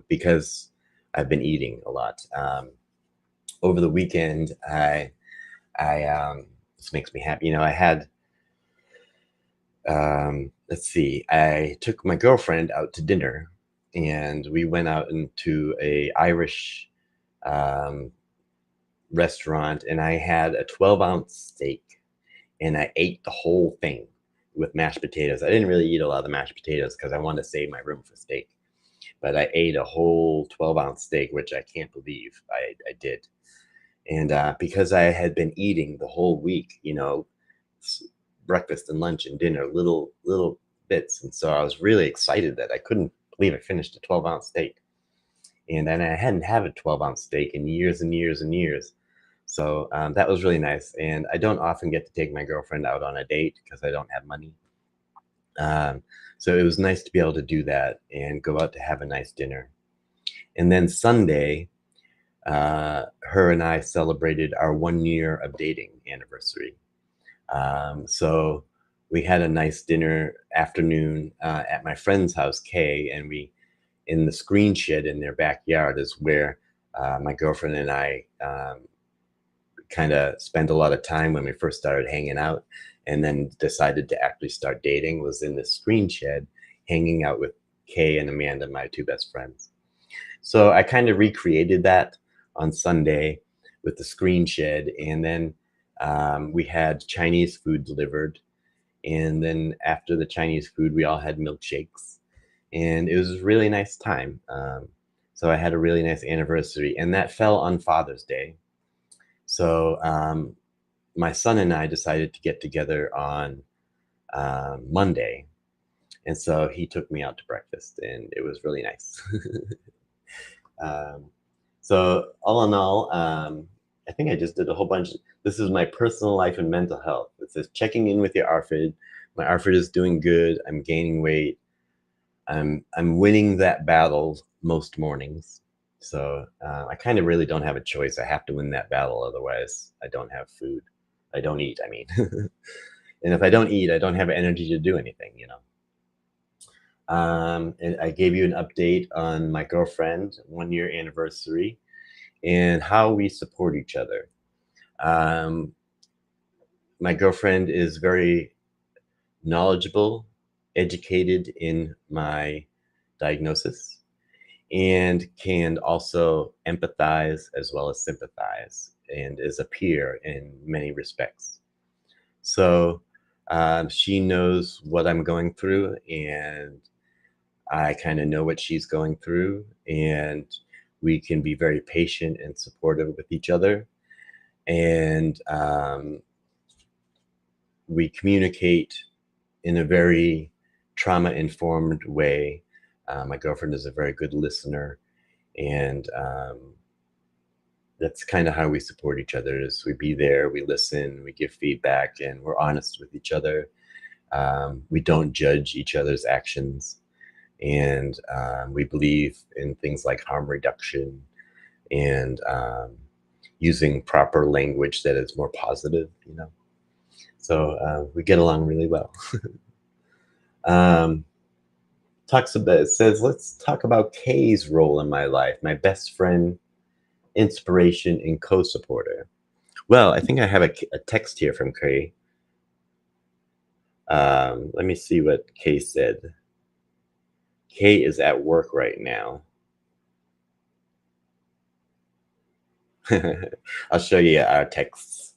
because I've been eating a lot. Over the weekend, this makes me happy. I had, let's see, I took my girlfriend out to dinner, and we went out into a Irish um, restaurant, and I had a 12-ounce steak, and I ate the whole thing with mashed potatoes. I didn't really eat a lot of the mashed potatoes because I wanted to save my room for steak. But I ate a whole 12-ounce steak, which I can't believe I did. And because I had been eating the whole week, s- breakfast and lunch and dinner, little bits, and so I was really excited that I couldn't believe I finished a 12-ounce steak. And then I hadn't had a 12-ounce steak in years and years and years. So that was really nice. And I don't often get to take my girlfriend out on a date because I don't have money. Um, so it was nice to be able to do that and go out to have a nice dinner. And then Sunday, her and I celebrated our 1 year of dating anniversary. So we had a nice dinner afternoon at my friend's house, Kay, and in the screen shed in their backyard is where my girlfriend and I kind of spent a lot of time when we first started hanging out, and then decided to actually start dating was in the screen shed, hanging out with Kay and Amanda, my two best friends. So I kind of recreated that on Sunday with the screen shed, and then we had Chinese food delivered, and then after the Chinese food, we all had milkshakes, and it was a really nice time. So I had a really nice anniversary, and that fell on Father's Day. So my son and I decided to get together on Monday, and so he took me out to breakfast, and it was really nice. um, So all in all, I think I just did a whole bunch. This is my personal life and mental health. It says checking in with your ARFID. My ARFID is doing good. I'm gaining weight. I'm winning that battle most mornings. So I kind of really don't have a choice. I have to win that battle, otherwise I don't have food. I don't eat. I mean, and if I don't eat, I don't have energy to do anything. And I gave you an update on my girlfriend 1 year anniversary and how we support each other. Um, my girlfriend is very knowledgeable, educated in my diagnosis, and can also empathize as well as sympathize, and is a peer in many respects. So she knows what I'm going through, and I kind of know what she's going through, and we can be very patient and supportive with each other. And we communicate in a very trauma informed way. My girlfriend is a very good listener, and that's kind of how we support each other. Is we be there, we listen, we give feedback, and we're honest with each other. We don't judge each other's actions, and we believe in things like harm reduction and using proper language that is more positive. So we get along really well. um, Talks about it says, let's talk about Kay's role in my life, my best friend, inspiration, and co-supporter. Well, I think I have a text here from Kay. Let me see what Kay said. Kay is at work right now. I'll show you our texts.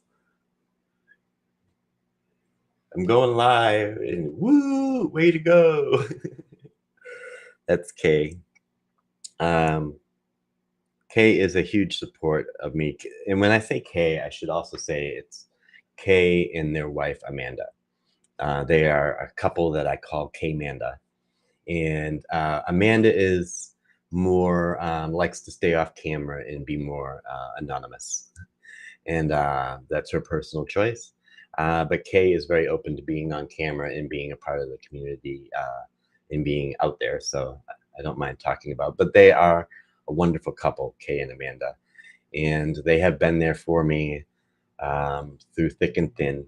I'm going live and woo, way to go. That's Kay. Um, Kay is a huge support of me. And when I say Kay, I should also say it's Kay and their wife, Amanda. They are a couple that I call K-Manda. And Amanda is more, likes to stay off camera and be more anonymous. And that's her personal choice. But Kay is very open to being on camera and being a part of the community and being out there. So I don't mind talking about. But they are a wonderful couple, Kay and Amanda, and they have been there for me through thick and thin.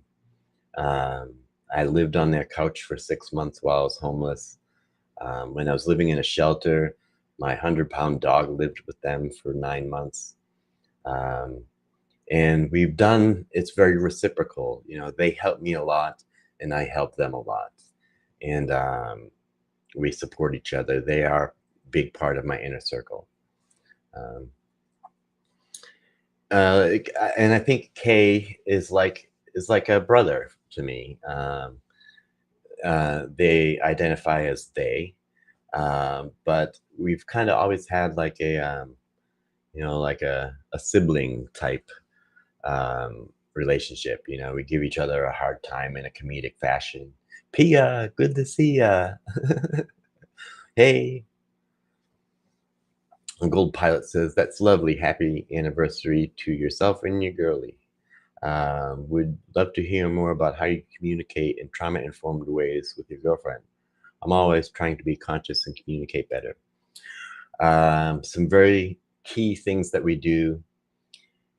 Um, I lived on their couch for 6 months while I was homeless. When I was living in a shelter, my 100-pound dog lived with them for 9 months. Um, and it's very reciprocal. They help me a lot and I help them a lot. And we support each other. They are a big part of my inner circle. Um, and I think Kay is like a brother to me. They identify as they, but we've kind of always had like a sibling type relationship. We give each other a hard time in a comedic fashion. Pia, good to see ya. Hey. And Gold Pilot says, that's lovely. Happy anniversary to yourself and your girlie. Would love to hear more about how you communicate in trauma informed ways with your girlfriend. I'm always trying to be conscious and communicate better. Some very key things that we do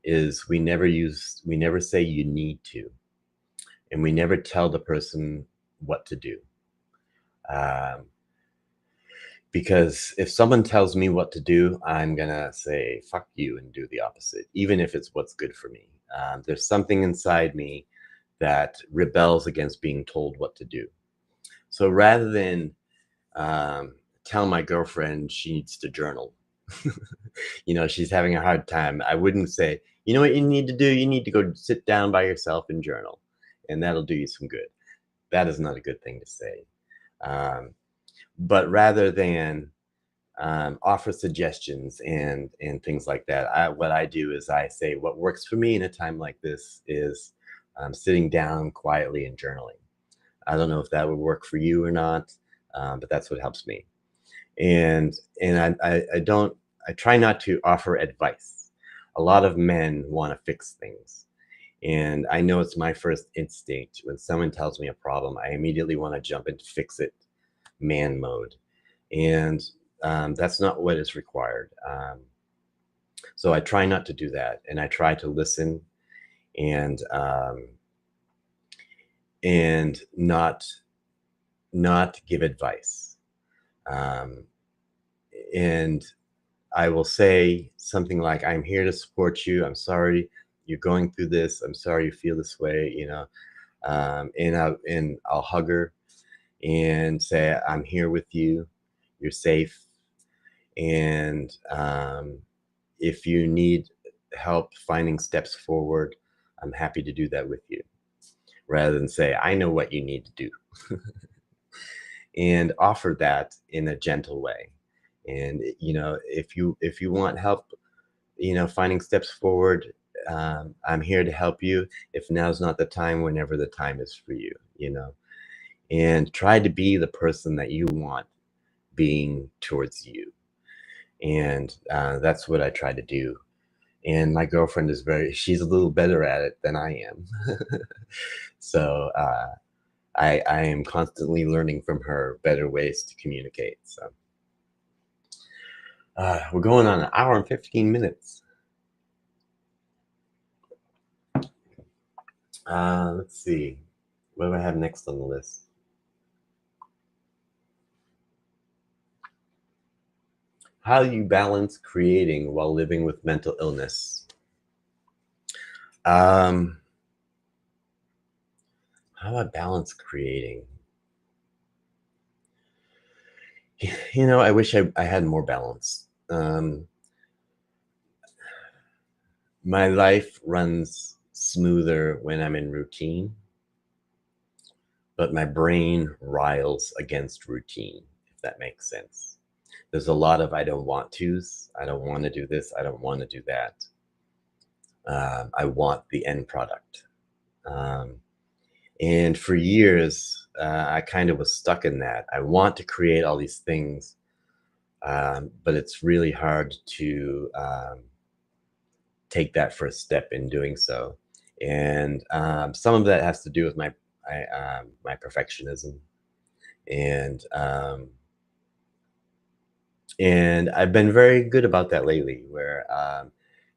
is we never say you need to, and we never tell the person what to do. Because if someone tells me what to do, I'm gonna say fuck you and do the opposite, even if it's what's good for me. There's something inside me that rebels against being told what to do. So rather than tell my girlfriend she needs to journal, she's having a hard time, I wouldn't say, you know what you need to do? You need to go sit down by yourself and journal, and that'll do you some good. That is not a good thing to say. But rather than offer suggestions and things like that, what I do is I say what works for me in a time like this is sitting down quietly and journaling. I don't know if that would work for you or not, but that's what helps me. And I don't I try not to offer advice. A lot of men want to fix things. And I know it's my first instinct. When someone tells me a problem, I immediately want to jump into fix it man mode. And that's not what is required. So I try not to do that. And I try to listen and not give advice. Um, and I will say something like, "I'm here to support you. I'm sorry you're going through this. I'm sorry you feel this way." And I'll hug her and say, "I'm here with you. You're safe. And if you need help finding steps forward, I'm happy to do that with you." Rather than say, "I know what you need to do," and offer that in a gentle way. And if you want help, finding steps forward, I'm here to help you. If now's not the time, whenever the time is for you, and try to be the person that you want being towards you. And that's what I try to do. And my girlfriend she's a little better at it than I am. So I am constantly learning from her better ways to communicate. So we're going on an hour and 15 minutes. Let's see. What do I have next on the list? How you balance creating while living with mental illness. How I balance creating. I wish I had more balance. My life runs smoother when I'm in routine, but my brain riles against routine, if that makes sense. There's a lot of I don't want tos. I don't want to do this. I don't want to do that. I want the end product. And for years, I kind of was stuck in that. I want to create all these things, but it's really hard to take that first step in doing so. And some of that has to do with my perfectionism, and I've been very good about that lately, where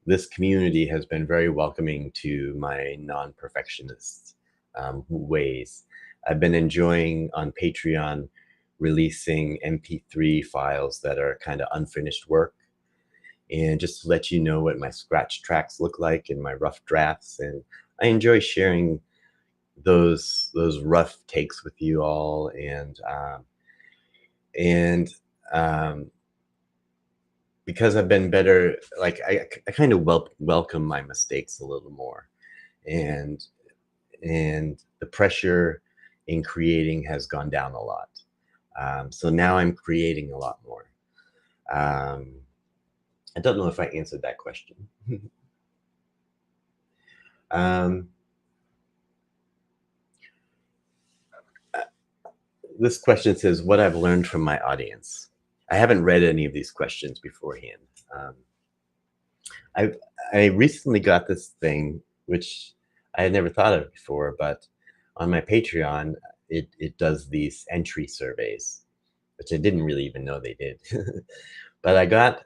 this community has been very welcoming to my non-perfectionist ways. I've been enjoying on Patreon releasing MP3 files that are kind of unfinished work, and just to let you know what my scratch tracks look like and my rough drafts. And I enjoy sharing those rough takes with you all, and because I've been better, like I kind of welcome my mistakes a little more, and the pressure in creating has gone down a lot. So now I'm creating a lot more. I don't know if I answered that question. um, this question says, what I've learned from my audience. I haven't read any of these questions beforehand. I recently got this thing, which I had never thought of before, but on my Patreon, it does these entry surveys, which I didn't really even know they did. But I got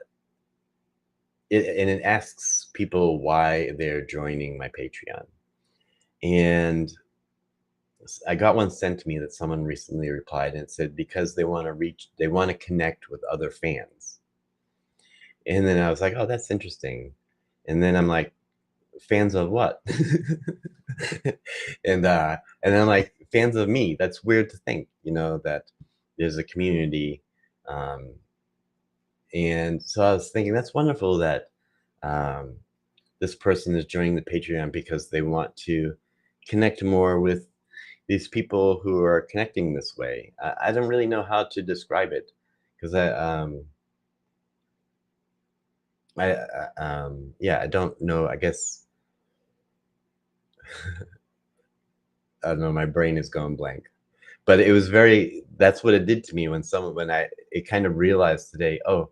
it, and it asks people why they're joining my Patreon. And I got one sent to me that someone recently replied, and it said because they want to connect with other fans. And then I was like, oh, that's interesting. And then I'm like, fans of what? And then I'm like, fans of me. That's weird to think, that there's a community. And so I was thinking that's wonderful that this person is joining the Patreon because they want to connect more with these people who are connecting this way. I don't really know how to describe it, because I don't know. I guess I don't know. My brain is going blank. But that's what it did to me when I kind of realized today, oh,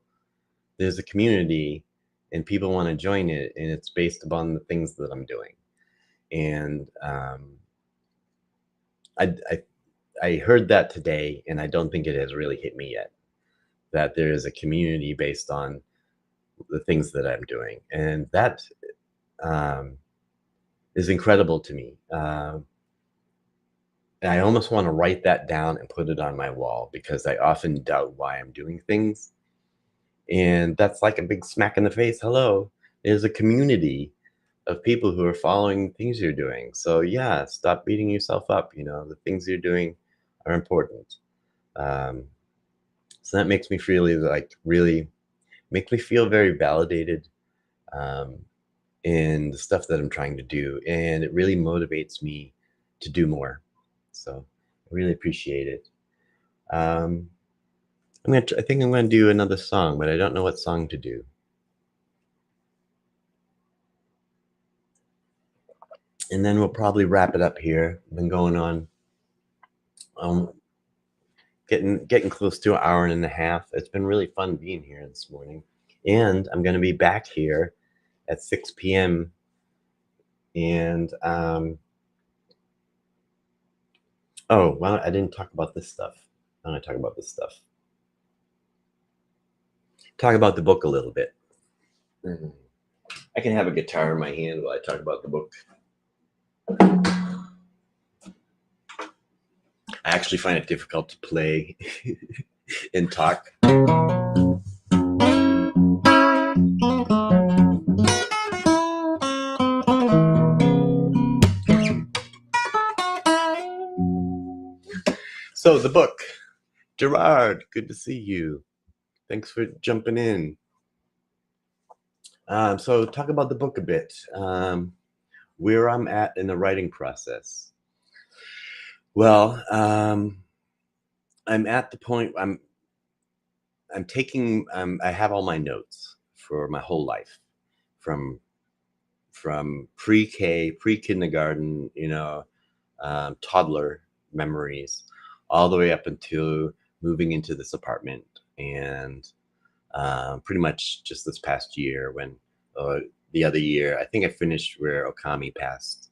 there's a community and people want to join it, and it's based upon the things that I'm doing. And I heard that today, and I don't think it has really hit me yet, that there is a community based on the things that I'm doing, and that um, is incredible to me. And I almost want to write that down and put it on my wall, because I often doubt why I'm doing things. And that's like a big smack in the face. Hello, there's a community of people who are following things you're doing. So yeah, stop beating yourself up. The things you're doing are important. Um, so that makes me feel really makes me feel very validated um, in the stuff that I'm trying to do, and it really motivates me to do more. So I really appreciate it. Um, I think I'm gonna do another song, but I don't know what song to do. And then we'll probably wrap it up here. I've been going on, um, getting close to an hour and a half. It's been really fun being here this morning, and I'm gonna be back here at 6 p.m. And oh, well, I didn't talk about this stuff. I'm gonna talk about this stuff. Talk about the book a little bit. I can have a guitar in my hand while I talk about the book. I actually find it difficult to play and talk. So the book, Gerard, good to see you. Thanks for jumping in. So talk about the book a bit. Where I'm at in the writing process. Well, I'm at the point I'm taking I have all my notes for my whole life, from pre-K, pre-kindergarten, toddler memories, all the way up until moving into this apartment, and pretty much just this past year, when the other year, I think I finished where Okami passed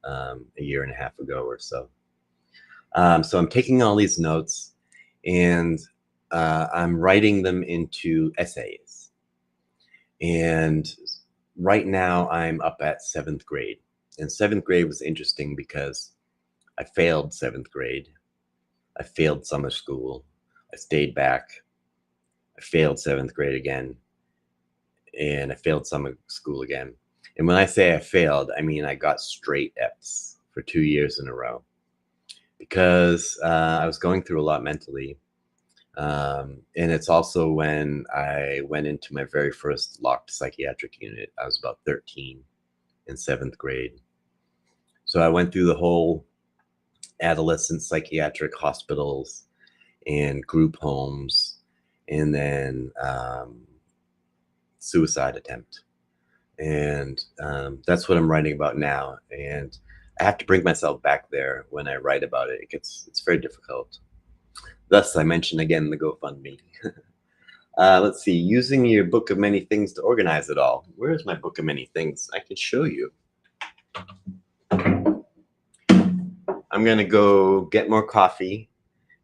a year and a half ago or so. So I'm taking all these notes, and I'm writing them into essays. And right now I'm up at 7th grade. And 7th grade was interesting because I failed 7th grade. I failed summer school. I stayed back. I failed 7th grade again. And I failed summer school again. And when I say I failed, I mean I got straight F's for 2 years in a row, because I was going through a lot mentally. And it's also when I went into my very first locked psychiatric unit. I was about 13 in 7th grade. So I went through the whole adolescent psychiatric hospitals and group homes, and then suicide attempt. And that's what I'm writing about now. And I have to bring myself back there when I write about it. It's very difficult. Thus, I mention again the GoFundMe. Let's see, using your book of many things to organize it all. Where is my book of many things? I can show you. I'm gonna go get more coffee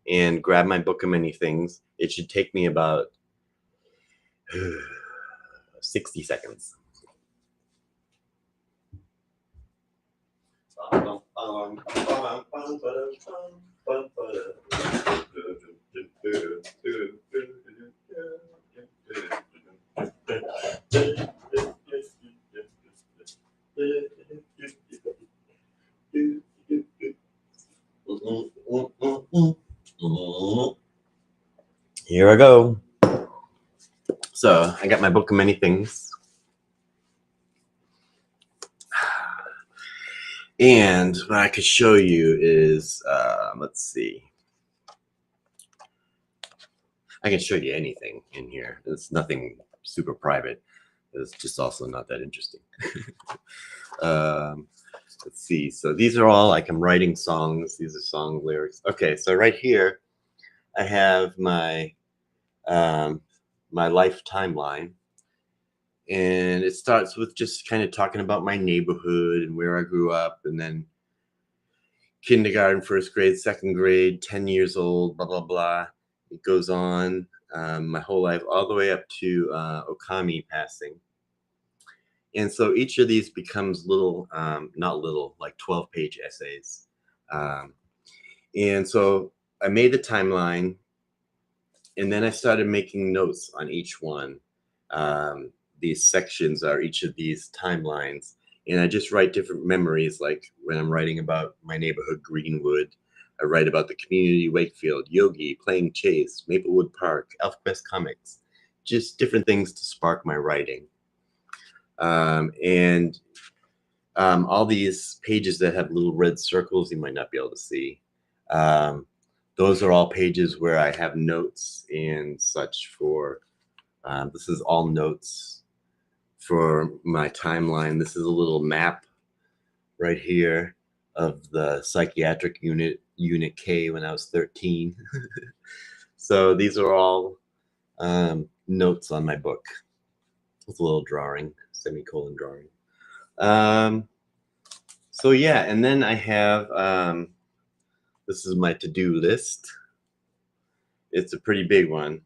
and grab my book of many things. It should take me about 60 seconds. Here I go. So I got my book of many things. And what I could show you is, let's see. I can show you anything in here. It's nothing super private. It's just also not that interesting. Let's see. So these are all, like, I'm writing songs. These are song lyrics. Okay, so right here, I have my my life timeline. And it starts with just kind of talking about my neighborhood and where I grew up, and then kindergarten, first grade, second grade, 10 years old, blah, blah, blah. It goes on my whole life, all the way up to Okami passing. And so each of these becomes little, not little, like 12-page essays. Um, and so I made the timeline, and then I started making notes on each one. Um, these sections are each of these timelines, and I just write different memories. Like when I'm writing about my neighborhood, Greenwood, I write about the community, Wakefield, Yogi, playing chase, Maplewood Park, ElfQuest comics, just different things to spark my writing. And all these pages that have little red circles you might not be able to see. Um, those are all pages where I have notes and such for. This is all notes for my timeline. This is a little map right here of the psychiatric unit K when I was 13. So these are all notes on my book with a little drawing, semicolon drawing. So yeah, and then I have this is my to-do list. It's a pretty big one,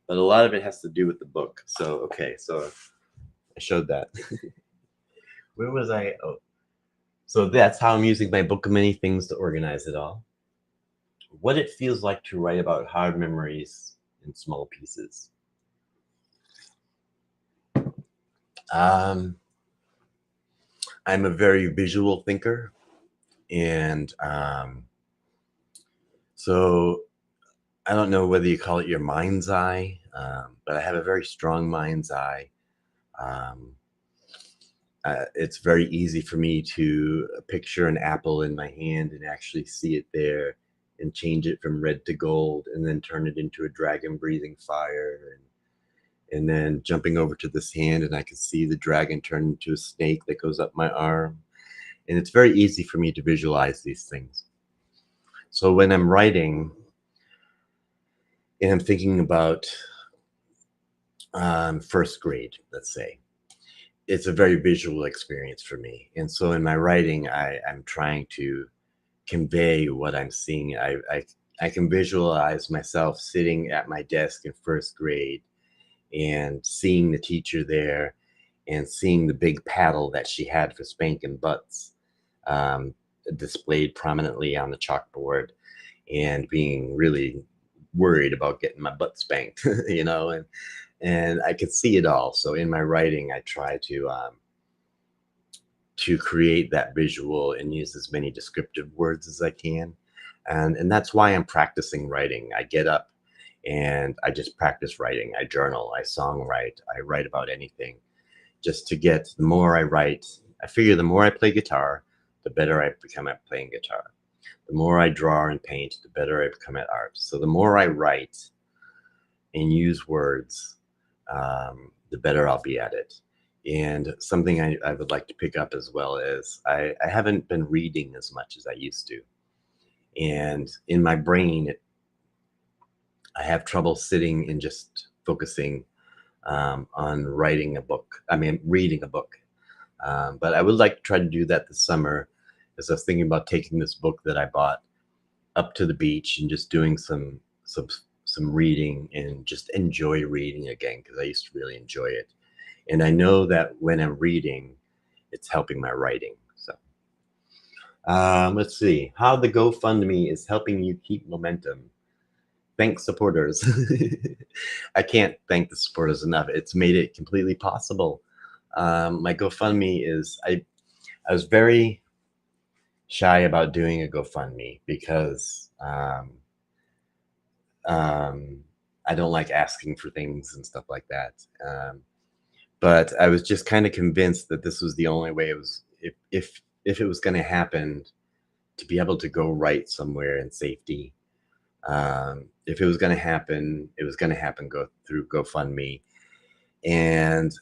but a lot of it has to do with the book. So okay, so I showed that. Where was I? Oh, so that's how I'm using my book of many things to organize it all. What it feels like to write about hard memories in small pieces. I'm a very visual thinker, and so I don't know whether you call it your mind's eye, but I have a very strong mind's eye. Um, it's very easy for me to picture an apple in my hand and actually see it there and change it from red to gold and then turn it into a dragon breathing fire, and then jumping over to this hand and I can see the dragon turn into a snake that goes up my arm. And it's very easy for me to visualize these things. So when I'm writing and I'm thinking about first grade, let's say, it's a very visual experience for me. And so in my writing, I'm trying to convey what I'm seeing. I can visualize myself sitting at my desk in first grade and seeing the teacher there and seeing the big paddle that she had for spanking butts um, displayed prominently on the chalkboard, and being really worried about getting my butt spanked, and I could see it all. So in my writing, I try to create that visual and use as many descriptive words as I can. And that's why I'm practicing writing. I get up and I just practice writing. I journal, I songwrite, I write about anything just to get. The more I write, I figure the more I play guitar, the better I become at playing guitar. The more I draw and paint, the better I become at art. So the more I write and use words, the better I'll be at it. And something I would like to pick up as well is I haven't been reading as much as I used to. And in my brain, I have trouble sitting and just focusing on writing a book. I mean, reading a book. But I would like to try to do that this summer, as I was thinking about taking this book that I bought up to the beach and just doing some reading and just enjoy reading again, because I used to really enjoy it. And I know that when I'm reading, it's helping my writing. So let's see how the GoFundMe is helping you keep momentum. Thanks, supporters. I can't thank the supporters enough. It's made it completely possible. My GoFundMe is, I was very shy about doing a GoFundMe because I don't like asking for things and stuff like that. But I was just kind of convinced that this was the only way it was, if it was going to happen, to be able to go write somewhere in safety. If it was going to happen, it was going to happen go through GoFundMe. And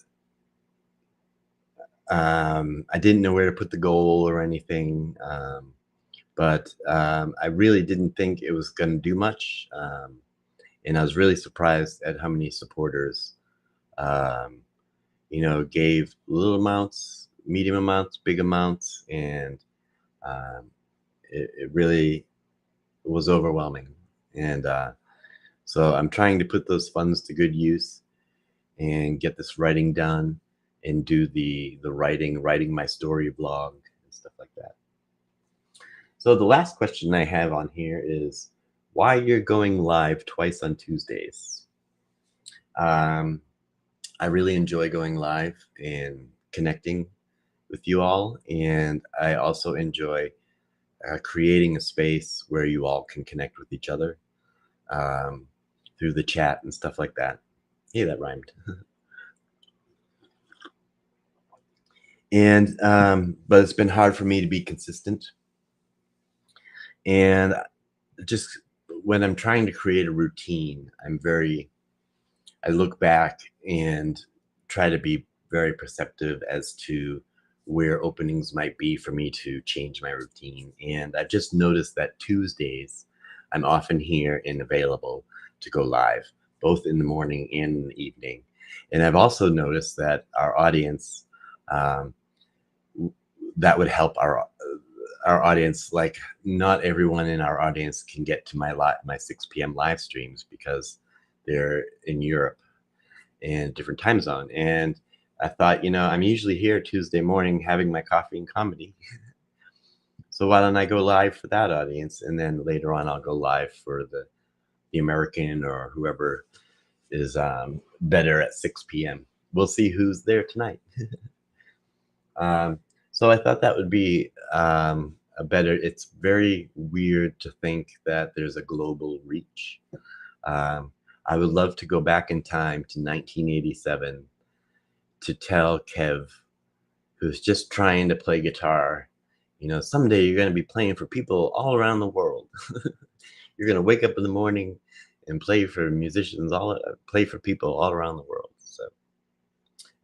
I didn't know where to put the goal or anything. But I really didn't think it was going to do much. And I was really surprised at how many supporters, um, gave little amounts, medium amounts, big amounts, and um, it really was overwhelming. And so I'm trying to put those funds to good use and get this writing done and do the writing my story blog and stuff like that. So the last question I have on here is why you're going live twice on Tuesdays. Um, I really enjoy going live and connecting with you all, and I also enjoy creating a space where you all can connect with each other um, through the chat and stuff like that. Hey, that rhymed. And but it's been hard for me to be consistent, and just when I'm trying to create a routine, I look back and try to be very perceptive as to where openings might be for me to change my routine. And I've just noticed that Tuesdays, I'm often here and available to go live, both in the morning and in the evening. And I've also noticed that our audience, um, that would help our audience. Like, not everyone in our audience can get to my 6 p.m. live streams because they're in Europe and different time zone. And I thought, I'm usually here Tuesday morning having my coffee and comedy. So why don't I go live for that audience? And then later on, I'll go live for the American or whoever is better at 6 p.m. We'll see who's there tonight. So I thought that would be it's very weird to think that there's a global reach. I would love to go back in time to 1987 to tell Kev, who's just trying to play guitar, someday you're going to be playing for people all around the world. You're going to wake up in the morning and play for play for people all around the world. So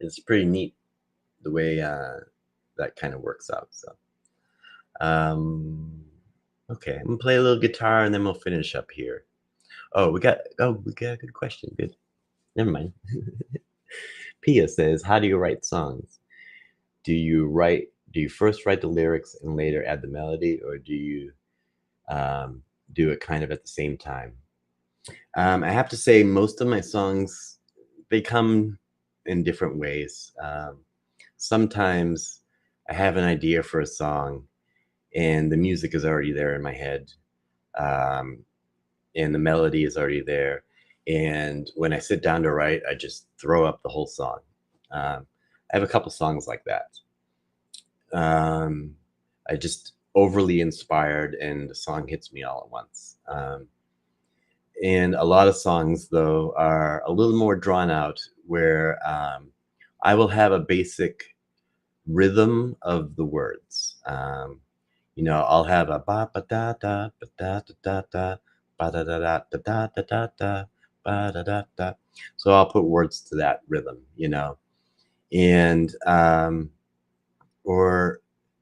it's pretty neat the way that kind of works out. So, okay, I'm gonna play a little guitar and then we'll finish up here. We got a good question. Good. Never mind. Pia says, how do you write songs? Do you first write the lyrics and later add the melody, or do you do it kind of at the same time? I have to say most of my songs, they come in different ways. Sometimes I have an idea for a song and the music is already there in my head. And the melody is already there. And when I sit down to write, I just throw up the whole song. I have a couple songs like that. I just overly inspired and the song hits me all at once. And a lot of songs, though, are a little more drawn out, where I will have a basic rhythm of the words. I'll have a ba ba da da ba da da da ba da da da da da da da ba da da da. So I'll put words to that rhythm, and or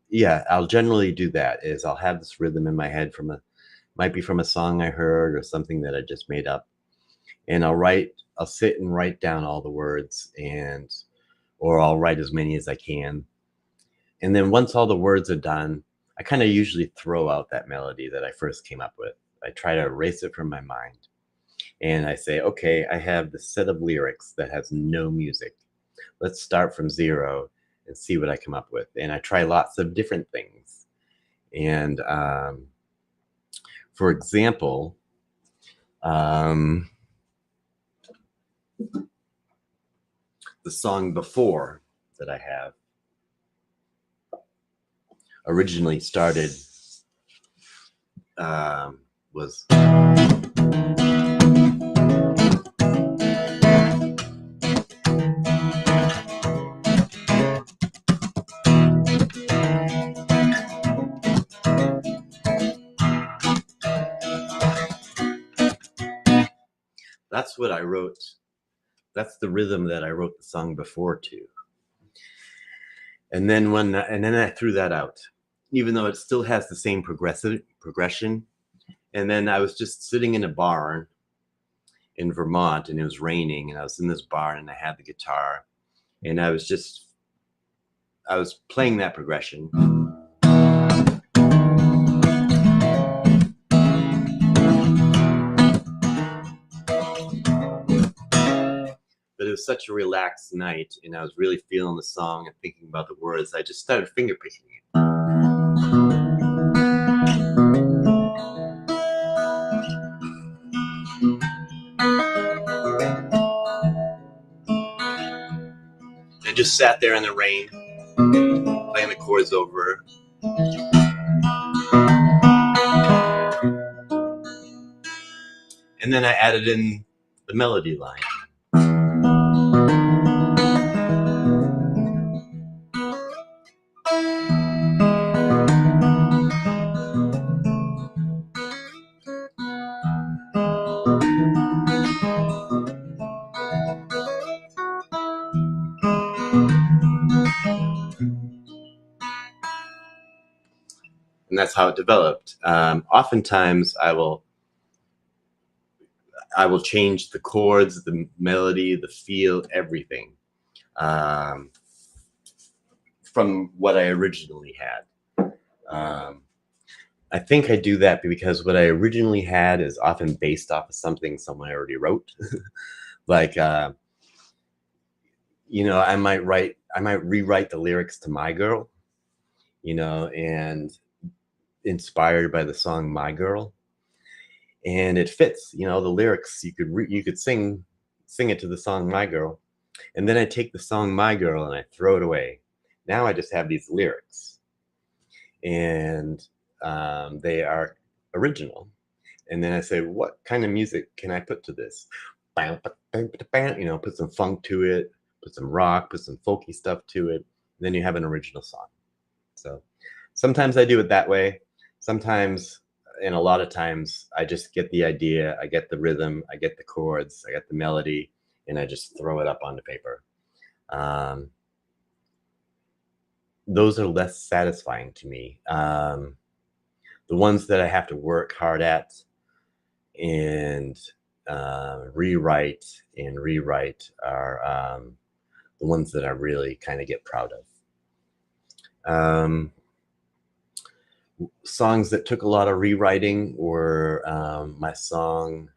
yeah, I'll generally do that. Is I'll have this rhythm in my head might be from a song I heard or something that I just made up, and I'll sit and write down all the words, or I'll write as many as I can. And then once all the words are done, I kind of usually throw out that melody that I first came up with. I try to erase it from my mind. And I say, okay, I have this set of lyrics that has no music. Let's start from zero and see what I come up with. And I try lots of different things. And for example, the song before that I have originally started was that's what I wrote. That's the rhythm that I wrote the song before to. And then I threw that out, even though it still has the same progression. And then I was just sitting in a barn, in Vermont, and it was raining, and I was in this barn, and I had the guitar, and I was playing that progression. But it was such a relaxed night, and I was really feeling the song and thinking about the words. I just started finger picking it. I just sat there in the rain, playing the chords over. And then I added in the melody line. And that's how it developed. Oftentimes I will change the chords, the melody, the feel, everything from what I originally had. I think I do that because what I originally had is often based off of something someone already wrote. Like, I might rewrite the lyrics to My Girl, and inspired by the song My Girl. And it fits, the lyrics. You could sing it to the song My Girl, and then I take the song My Girl and I throw it away. Now I just have these lyrics, and they are original. And then I say, what kind of music can I put to this? Put some funk to it, put some rock, put some folky stuff to it, and then you have an original song. So sometimes I do it that way. Sometimes, and a lot of times, I just get the idea, I get the rhythm, I get the chords, I get the melody, and I just throw it up onto paper. Those are less satisfying to me. The ones that I have to work hard at and rewrite are the ones that I really kind of get proud of. Songs that took a lot of rewriting were my song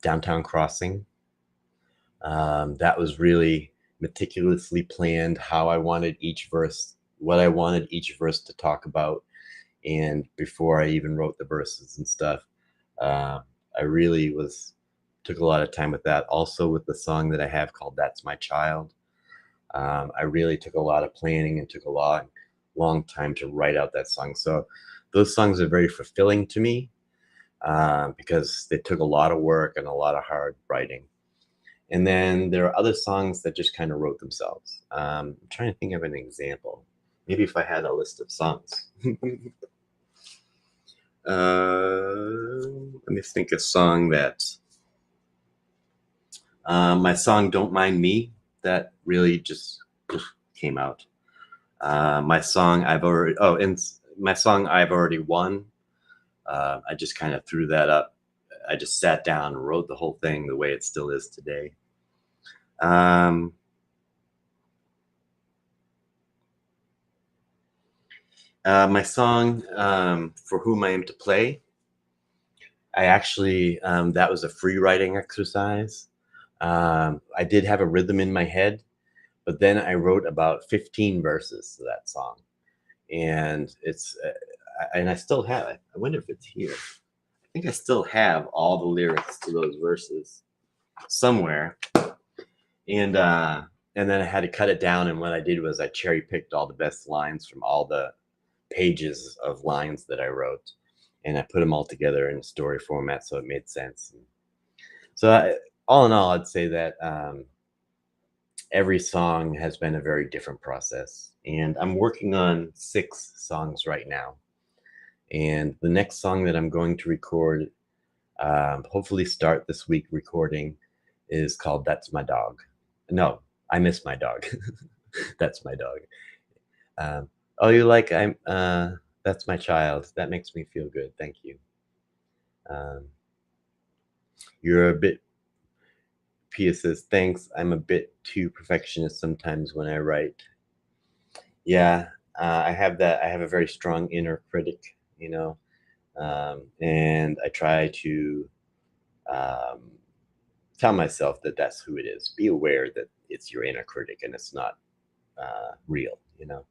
Downtown Crossing. That was really meticulously planned, how I wanted each verse, what I wanted each verse to talk about. And before I even wrote the verses and stuff, I really took a lot of time with that. Also with the song that I have called That's My Child. I really took a lot of planning and took a long time to write out that song. So those songs are very fulfilling to me because they took a lot of work and a lot of hard writing. And then there are other songs that just kind of wrote themselves. I'm trying to think of an example. Maybe if I had a list of songs. Let me think a song that my song Don't Mind Me, that really just came out. My song I've already won. I just kind of threw that up. I just sat down and wrote the whole thing the way it still is today. My song For Whom I Am to Play, I actually, that was a free writing exercise. I did have a rhythm in my head, but then I wrote about 15 verses to that song. And and I still have it. I wonder if it's here. I think I still have all the lyrics to those verses somewhere. And then I had to cut it down. And what I did was I cherry picked all the best lines from all the pages of lines that I wrote, and I put them all together in story format so it made sense. So all in all, I'd say that every song has been a very different process, and I'm working on 6 songs right now. And the next song that I'm going to record, hopefully start this week recording, is called That's My Dog. No, I Miss My Dog. That's My Dog. Oh, you like That's My Child. That makes me feel good. Thank you. You're a bit, Pia says, thanks. I'm a bit too perfectionist sometimes when I write. Yeah, I have that. I have a very strong inner critic, you know, and I try to um, tell myself that that's who it is. Be aware that it's your inner critic and it's not real, you know.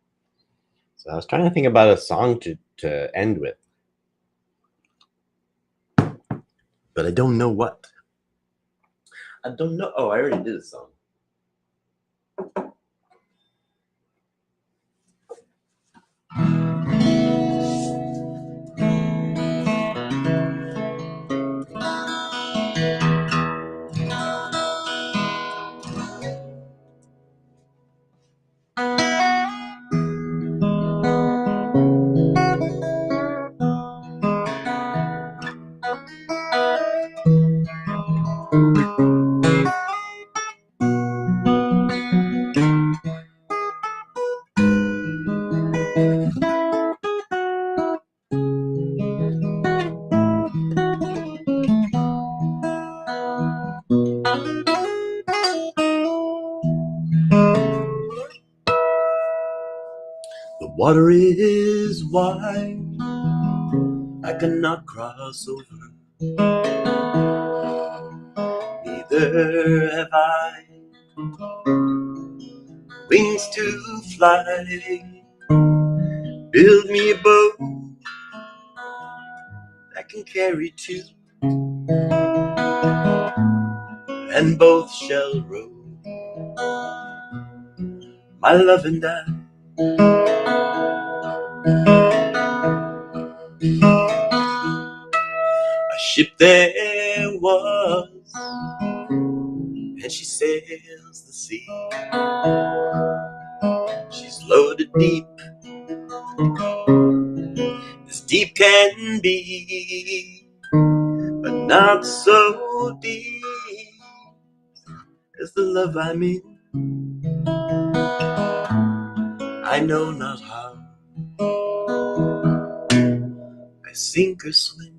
So I was trying to think about a song to end with, but I don't know what. I don't know. Oh, I already did a song. The water is wide, I cannot cross over. Neither have I wings to fly. Build me a boat that can carry two, and both shall row, my love and I. A ship there was, and she sails the sea. She's loaded deep, as deep can be, but not so deep as the love I'm in. I know not how I sink or swim.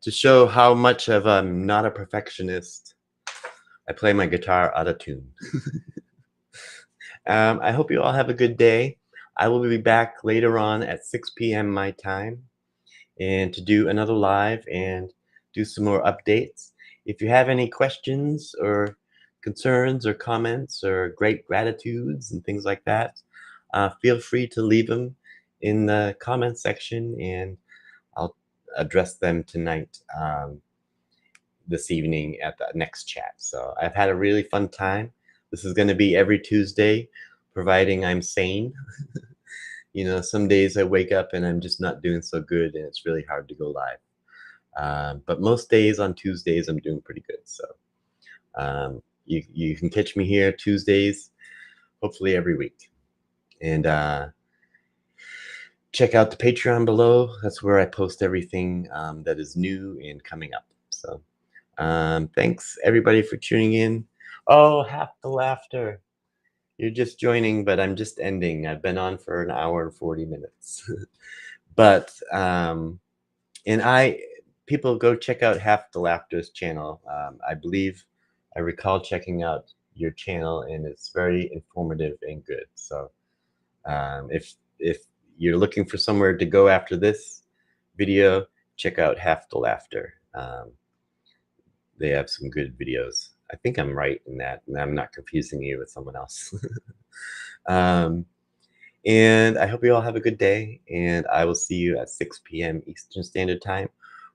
To show how much of I'm not a perfectionist, I play my guitar out of tune. I hope you all have a good day. I will be back later on at 6 p.m. my time and to do another live and do some more updates. If you have any questions or concerns or comments or great gratitudes and things like that, feel free to leave them in the comment section and I'll address them tonight, this evening at the next chat. So I've had a really fun time. This is going to be every Tuesday, providing I'm sane. You know, some days I wake up and I'm just not doing so good and it's really hard to go live. But most days on Tuesdays, I'm doing pretty good. So you can catch me here Tuesdays, hopefully every week. And check out the Patreon below. That's where I post everything that is new and coming up. So thanks everybody for tuning in. Oh, half the laughter. You're just joining, but I'm just ending. I've been on for an hour and 40 minutes. But people go check out Half the Laughter's channel. I believe I recall checking out your channel and it's very informative and good. So if you're looking for somewhere to go after this video, check out Half the Laughter. They have some good videos. I think I'm right in that, and I'm not confusing you with someone else. And I hope you all have a good day, and I will see you at 6 p.m. Eastern Standard Time,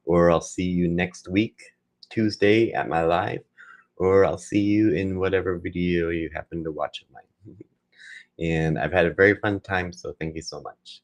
or I'll see you next week, Tuesday at my live, or I'll see you in whatever video you happen to watch of mine. And I've had a very fun time, so thank you so much.